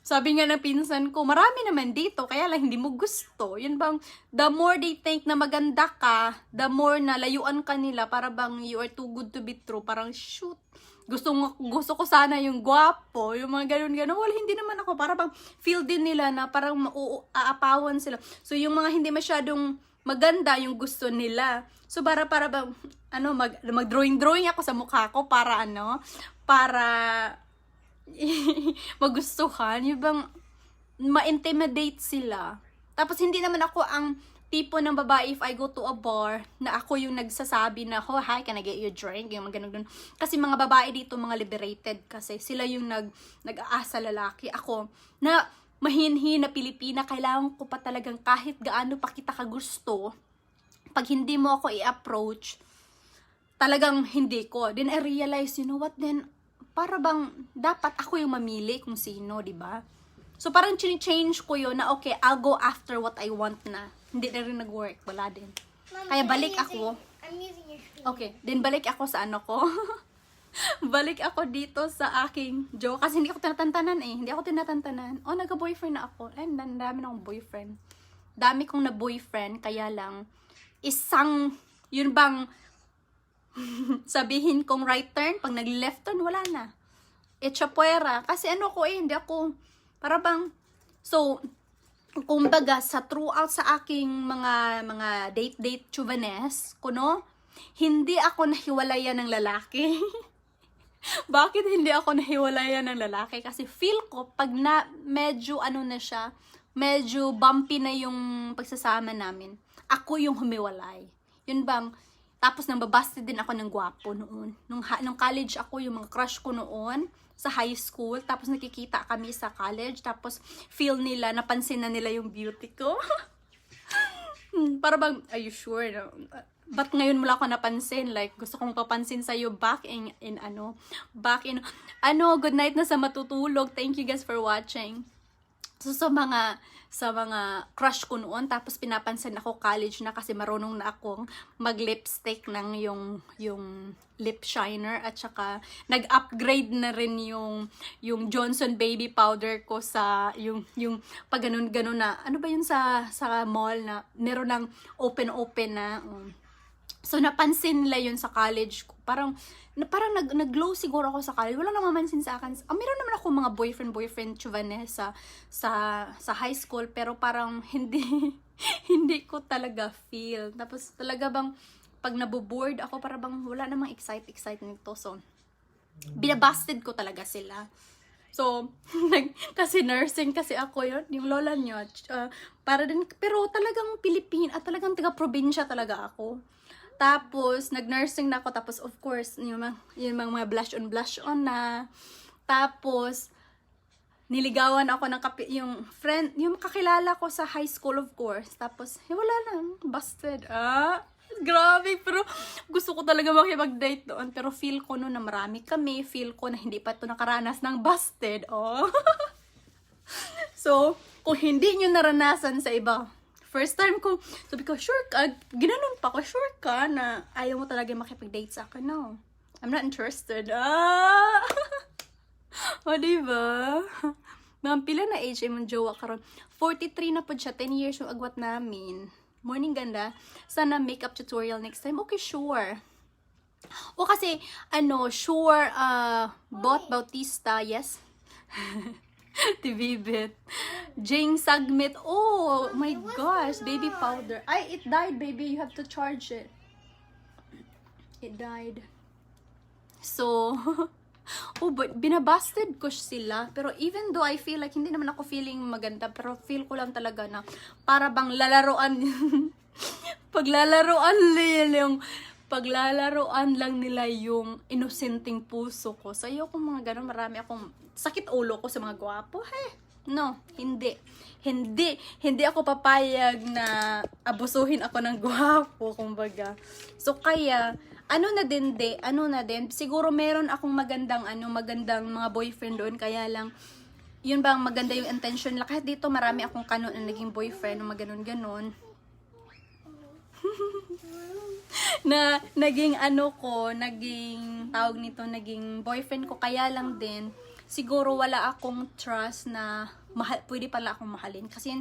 Sabi nga ng pinsan ko, marami naman dito, kaya lang hindi mo gusto. Yun bang, the more they think na maganda ka, the more na layuan ka nila, para bang you are too good to be true. Parang, shoot, gusto ko sana yung gwapo, yung mga ganun-ganun. Wala, hindi naman ako. Para bang feel din nila na parang aapawan sila. So, yung mga hindi masyadong maganda, yung gusto nila. So, para bang, mag-drawing ako sa mukha ko para magustuhan, yung bang ma-intimidate sila. Tapos hindi naman ako ang tipo ng babae if I go to a bar na ako yung nagsasabi na, oh, hi, can I get you a drink? Yung mga ganun. Kasi mga babae dito, mga liberated kasi. Sila yung nag-aasa lalaki. Ako, na mahinhin na Pilipina, kailangan ko pa talagang kahit gaano pa kita kagusto, pag hindi mo ako i-approach, talagang hindi ko. Then I realize, you know what, then para bang dapat ako yung mamili kung sino, di ba? So parang change ko yun na okay, I'll go after what I want na. Hindi na rin nag-work, wala din. Mom, Kaya balik ako. I'm using your screen. Okay, then balik ako sa ano ko. Balik ako dito sa aking joke kasi hindi ako tinatantanan eh. Hindi ako tinatantanan. Oh, nagka-boyfriend na ako. Ay, dami na akong boyfriend. Dami kong na boyfriend, kaya lang isang, yun bang sabihin kong right turn, pag nag-left turn, wala na. Echapuera. Kasi ano ko hindi ako, para bang, so, kumbaga, sa throughout sa aking mga date chuvanes, kuno, hindi ako nahiwalayan ng lalaki. Bakit hindi ako nahiwalayan ng lalaki? Kasi feel ko, pag medyo na siya, medyo bumpy na yung pagsasama namin, ako yung humiwalay. Yun bang, tapos nang babasted din ako ng gwapo noon. Nung college ako, yung mga crush ko noon, sa high school, tapos nakikita kami sa college, tapos feel nila, napansin na nila yung beauty ko. Para bang, are you sure? No? Ba't ngayon mo lang ako napansin? Like, gusto kong papansin sa'yo back in good night na sa matutulog. Thank you guys for watching. So, sa mga crush ko noon, tapos pinapansin ako college na kasi marunong na akong mag-lipstick ng yung lip shiner, at saka nag-upgrade na rin yung Johnson baby powder ko sa yung pag ganun na, ano ba yun sa mall na meron ng open na, so napansin nila yun sa college ko. Parang nag-glow siguro ako sa college. Wala namang mansin sa akin. Meron naman ako mga boyfriend chuvanes sa high school, pero parang hindi ko talaga feel. Tapos talaga bang pag naboboard ako, para bang wala namang excite nito. So binabasted ko talaga sila. So kasi nursing kasi ako yun, yung lola nyo, para din, pero talagang Pilipina at talagang taga-probinsya talaga ako. Tapos, nag-nursing na ako. Tapos, of course, yung mga blush on na. Tapos, niligawan ako ng yung friend, yung kakilala ko sa high school, of course. Tapos, wala lang. Busted. Grabe. Pero, gusto ko talaga makipag-date doon. Pero, feel ko na marami kami. Feel ko na hindi pa ito nakaranas ng busted. So, kung hindi nyo naranasan sa iba, first time ko, sabi ko, sure ka, ginanon pa ko, sure ka na ayaw mo talaga makipag-date sa akin. No, I'm not interested. O, diba? Mga pila na age ay mong jowa karon. 43 na po siya, 10 years yung agwat namin. Morning ganda. Sana makeup tutorial next time. Okay, sure. O kasi, sure, Bot Bautista, yes? Tibibit. Jing Sagmit. Oh my gosh, baby powder. Ay, it died, baby. You have to charge it. It died. So, but binabasted ko sila. Pero even though I feel like hindi naman ako feeling maganda, pero feel ko lang talaga na para bang lalaroan paglalaroan lang nila yung inosenteng puso ko. So, ayoko mga ganun. Marami akong sakit ulo ko sa mga gwapo. No, hindi. Hindi ako papayag na abusuhin ako ng gwapo, kumbaga. So, kaya, ano na din, siguro meron akong magandang mga boyfriend doon, kaya lang, yun bang maganda yung intention nila. Kahit dito, marami akong kanon na naging boyfriend, mga ganon. Na naging naging boyfriend ko, kaya lang din siguro wala akong trust na pwede pala akong mahalin. Kasi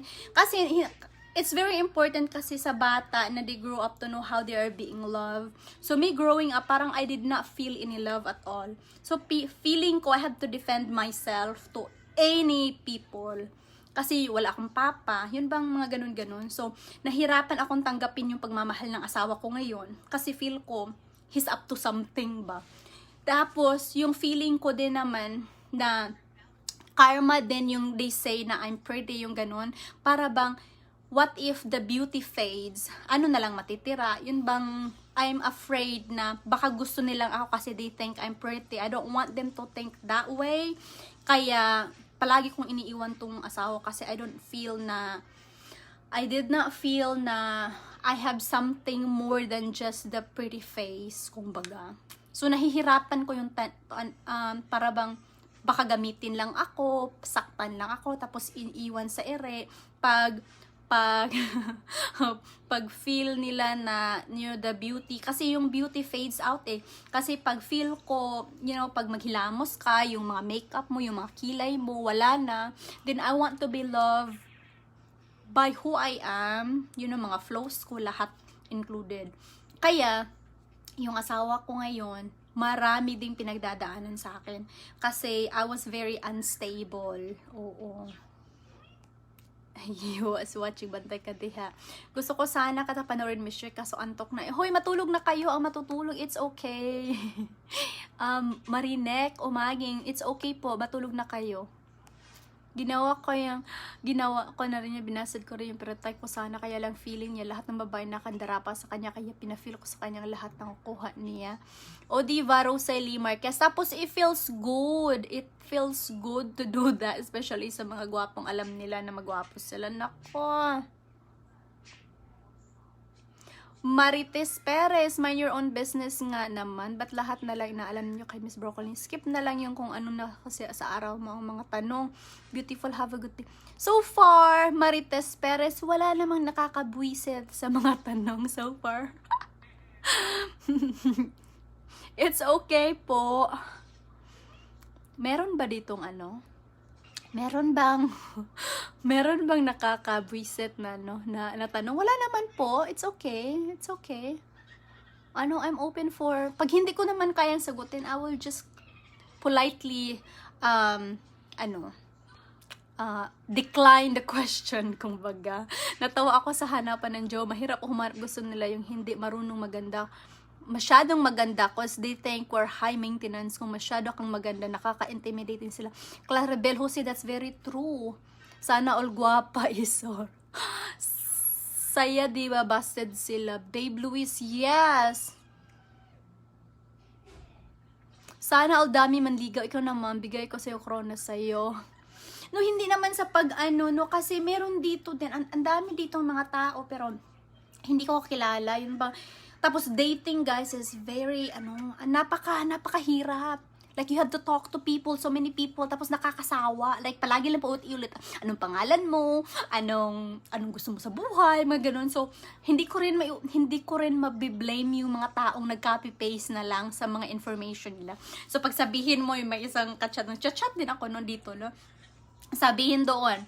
it's very important kasi sa bata na they grow up to know how they are being loved. So me growing up, parang I did not feel any love at all. So feeling ko I have to defend myself to any people. Kasi wala akong papa, yun bang mga ganun-ganun. So, nahirapan akong tanggapin yung pagmamahal ng asawa ko ngayon. Kasi feel ko, he's up to something ba. Tapos, yung feeling ko din naman na karma din yung they say na I'm pretty, yung ganun. Para bang, what if the beauty fades? Ano na lang matitira? Yun bang, I'm afraid na baka gusto nilang ako kasi they think I'm pretty. I don't want them to think that way. Kaya, palagi kong iniiwan tong asawa kasi I did not feel na I have something more than just the pretty face, kumbaga. So, nahihirapan ko yung para bang baka gamitin lang ako, saktan lang ako, tapos iniiwan sa ere, pag feel nila na, you know, the beauty, kasi yung beauty fades out eh. Kasi pag feel ko, you know, pag maghilamos ka, yung mga makeup mo, yung mga kilay mo, wala na, then I want to be loved by who I am, you know, mga flows ko, lahat included. Kaya, yung asawa ko ngayon, marami ding pinagdadaanan sa akin. Kasi I was very unstable. Oo. You was watching, bantay ka diha. Gusto ko sana kata panoorin, Mr. kaso antok na. Hoy, matulog na kayo. Ang matutulog, it's okay. Marinek, umaging, it's okay po. Matulog na kayo. Ginawa ko na rin niya, binasad ko rin yung pero type ko sana, kaya lang feeling niya lahat ng babae nakandarapa sa kanya, kaya pinafeel ko sa kanyang lahat ng kuha niya. O diba, Rosalie Marquez. Tapos it feels good to do that, especially sa mga gwapong alam nila na magwapo sila. Nako, Marites Perez, mind your own business nga naman. Ba't lahat na lang inaalam nyo kay Miss Broccoli? Skip na lang yung kung ano na kasi sa araw mga tanong. Beautiful, have a good day. So far, Marites Perez, wala namang nakakabwisit sa mga tanong so far. It's okay po. Meron ba ditong ano? Meron bang nakakabwisit na tanong? Wala naman po. It's okay. It's okay. I'm open for, pag hindi ko naman kayang sagutin, I will just politely decline the question, kumbaga. Natawa ako sa hanapan ng Joe. Mahirap humarap, gusto nila yung hindi marunong masyadong maganda cause they think we're high maintenance. Kung masyado kang maganda, nakaka-intimidating sila. Clarabel Jose, that's very true. Sana all guwapa isor. Saya, diba, busted sila. Babe Luis, yes. Sana all dami manligaw. Ikaw naman, bigay ko sa'yo krona sa'yo. No, hindi naman sa kasi meron dito din, ang dami ditong mga tao, pero hindi ko kilala. Yun ba? Tapos dating, guys, is very napakahirap. Like, you have to talk to people, so many people, tapos nakakasawa. Like, palagi lang paulit-ulit, anong pangalan mo, anong gusto mo sa buhay, mga ganun. So, hindi ko rin mabiblame yung mga taong nag-copy-paste na lang sa mga information nila. So, pag sabihin mo, yung may isang chat din ako dito, no? Sabihin doon,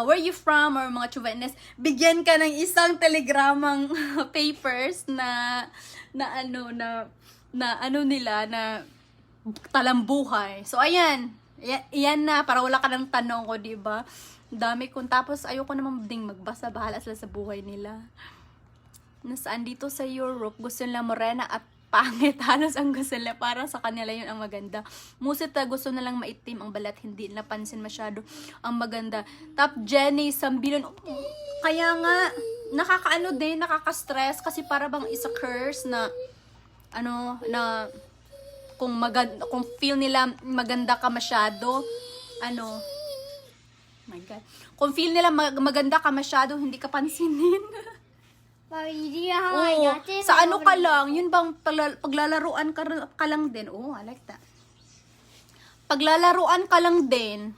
where you from, or mga chuvenes, bigyan ka ng isang telegramang papers na talambuhay. So, ayan. Yan na, para wala ka ng tanong ko, diba? Dami kong, tapos ayoko naman ding magbasa, bahala sila sa buhay nila. Nasaan dito sa Europe, gusto nila morena at pangit, halos ang gusto nila, para sa kanila yun ang maganda. Musit gusto nalang maitim ang balat, hindi napansin masyado ang maganda. Top Jenny Sambilon, kaya nga nakaka-stress kasi para bang is a curse na kung feel nila maganda ka masyado, my God, kung feel nila maganda ka masyado, hindi ka pansinin. Sa ka lang, yun bang paglalaruan ka lang din. Oh, I like that. Paglalaruan ka lang din,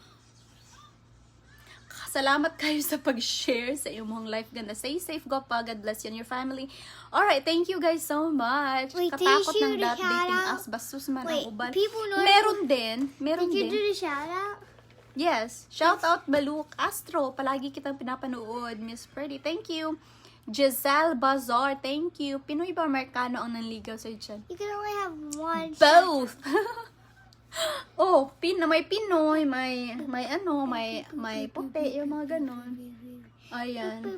Salamat kayo sa pag-share sa imong life. Ganda. Stay safe, Gwapa. God bless you and your family. Alright, thank you guys so much. Wait, did Katakot you ng do the that dating shout-out? us. Bastos man Wait, ang uban. people know- Meron din. Meron Did you din. do the shout out? Yes. Shout out Baluk Astro. Palagi kitang pinapanood. Miss Pretty. Thank you. Giselle Bazar. Thank you. Pinoy ba Amerikano ang nanligaw sa dyan? You can only have one. Both. Oh, may Pinoy, may puti, yung mga ganon. Ayan. I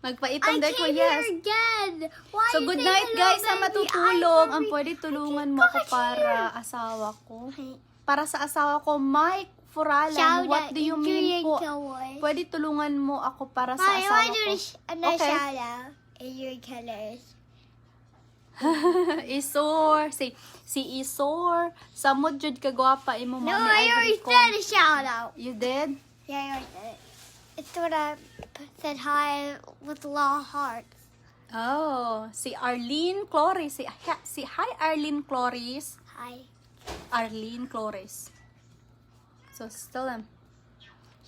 Magpaitong dek ko, came yes. here again. Why So, you good say night hello, guys sa baby? matutulong. I'm Ang hungry. pwede tulungan I mo ko cannot para hear. asawa ko. Hey, Para sa asawa ko, Mike Furalan, shout what out do you to mean Julian po? Cowboy. Pwede tulungan mo ako para sa Mommy, I asawa want to ko. do another Okay. shout out. In your colors. Isor, si Isor, samod jud ka gwapa imo No, mami I already Ivory ko. said a shout out. You did? Yeah, I already said it. It's when I said hi with a lot of hearts. Oh, si Arlene Cloris, hi Arlene Cloris. Hi. Arlene Cloris. So still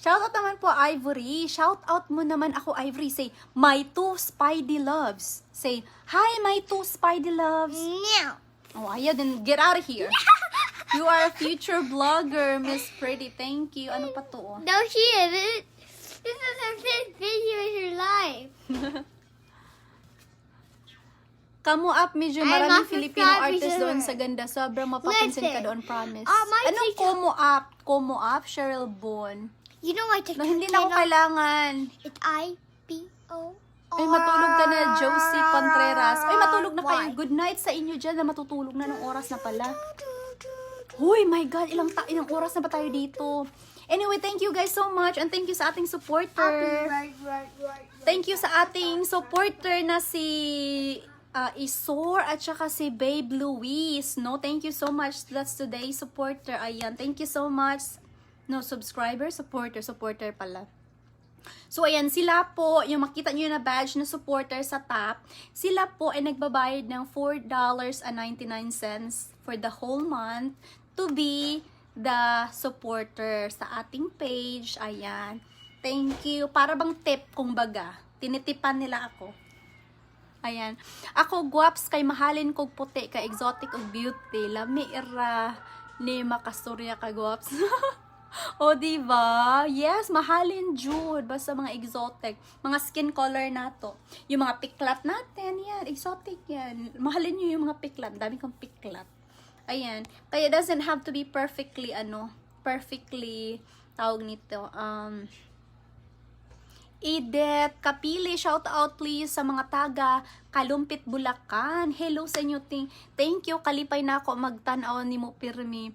Shout out naman po Ivory. Shout out mo naman ako Ivory. Say my two Spidey loves. Say hi my two Spidey loves. No. Oh, ayaw then get out of here. You are a future blogger, Miss Pretty. Thank you. Ano pa to? No, she isn't. This is her fifth video in her life. Kamu up, medyo I'm maraming not Filipino subscribed artist to doon her. sa ganda. Sobrang mapapansin ka Listen. doon, promise. My Anong TikTok- Como up? Como up, Cheryl Bon. You know my TikTok No, hindi na ako channel? kailangan. It's IPO. Ay, matulog ka na, Josie Contreras. Ay, matulog na kayo. Why? Good night sa inyo dyan na matutulog na ng oras na pala. Huy, my God, ilang oras na ba tayo dito? Anyway, thank you guys so much and thank you sa ating supporter. Right. Thank you sa ating supporter na si Isor at saka si Babe Luis. No, thank you so much. That's today's supporter. Ayan, thank you so much. No, subscriber, supporter pala. So, ayan, sila po, yung makita nyo na badge na supporter sa top, sila po ay nagbabayad ng $4.99 for the whole month to be the supporter sa ating page. Ayan. Thank you. Para bang tip, kumbaga. Tinitipan nila ako. Ayan. Ako, guwaps, kay mahalin kog puti, kay exotic og beauty. Lami ira ni makasturya ka, guwaps. O, diba? Yes, mahalin jud. Basta mga exotic. Mga skin color nato. Yung mga piklat natin, yan. Exotic yan. Mahalin nyo yung mga piklat. Dami kong piklat. Ayan. Kaya it doesn't have to be perfectly, tawag nito, Edith Kapili, shout out please sa mga taga Kalumpit, Bulacan. Hello sa inyo, thank you. Kalipay na ako magtanaw ni mo pirmi.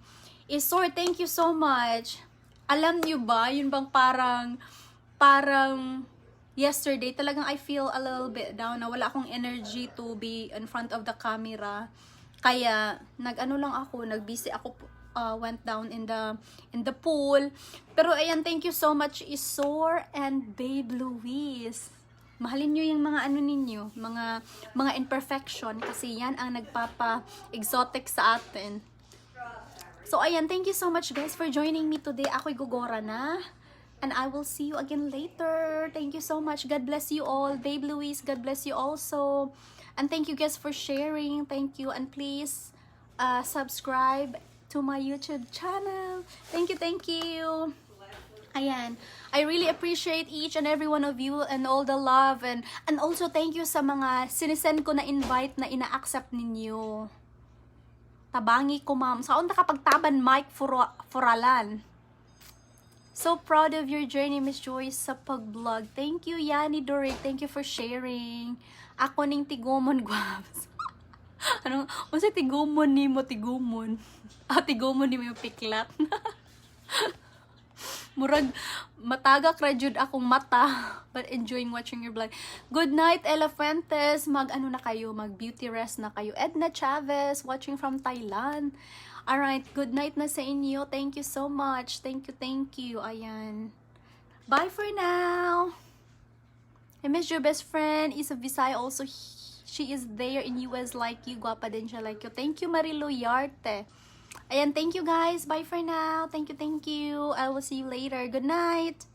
Isor, thank you so much. Alam niyo ba, yun bang parang yesterday, talagang I feel a little bit down na wala akong energy to be in front of the camera. Kaya, nag-busy ako, went down in the pool. Pero ayan, thank you so much Isor and Babe Luis. Mahalin nyo yung mga ninyo, mga imperfection kasi yan ang nagpapa-exotic sa atin. So ayan, thank you so much guys for joining me today. Ako'y gugora na. And I will see you again later. Thank you so much. God bless you all. Babe Luis, God bless you also. And thank you guys for sharing. Thank you. And please subscribe to my YouTube channel. Thank you. Ayan. I really appreciate each and every one of you and all the love. And also thank you sa mga sinisend ko na invite na ina-accept ninyo. Tabangi ko, ma'am. Saan nakapagtaban, Mike Furalan. So proud of your journey, Miss Joyce, sa pag-vlog. Thank you, Yani Doric. Thank you for sharing. Ako ning tigumon, guwaps. Unsa tigumon ni mo, tigumon? Tigumon ni mo yung piklat. Murag, matagak ra jud akong mata. But enjoying watching your vlog. Good night, Elefantes. Na kayo, mag-beauty rest na kayo. Edna Chavez, watching from Thailand. Alright, good night na sa inyo. Thank you so much. Thank you. Ayan. Bye for now. I miss your best friend. Isa Visay also. She is there in US like you. Guwapa din siya like you. Thank you, Marilu Yarte. Ayan, thank you guys. Bye for now. Thank you, thank you. I will see you later. Good night.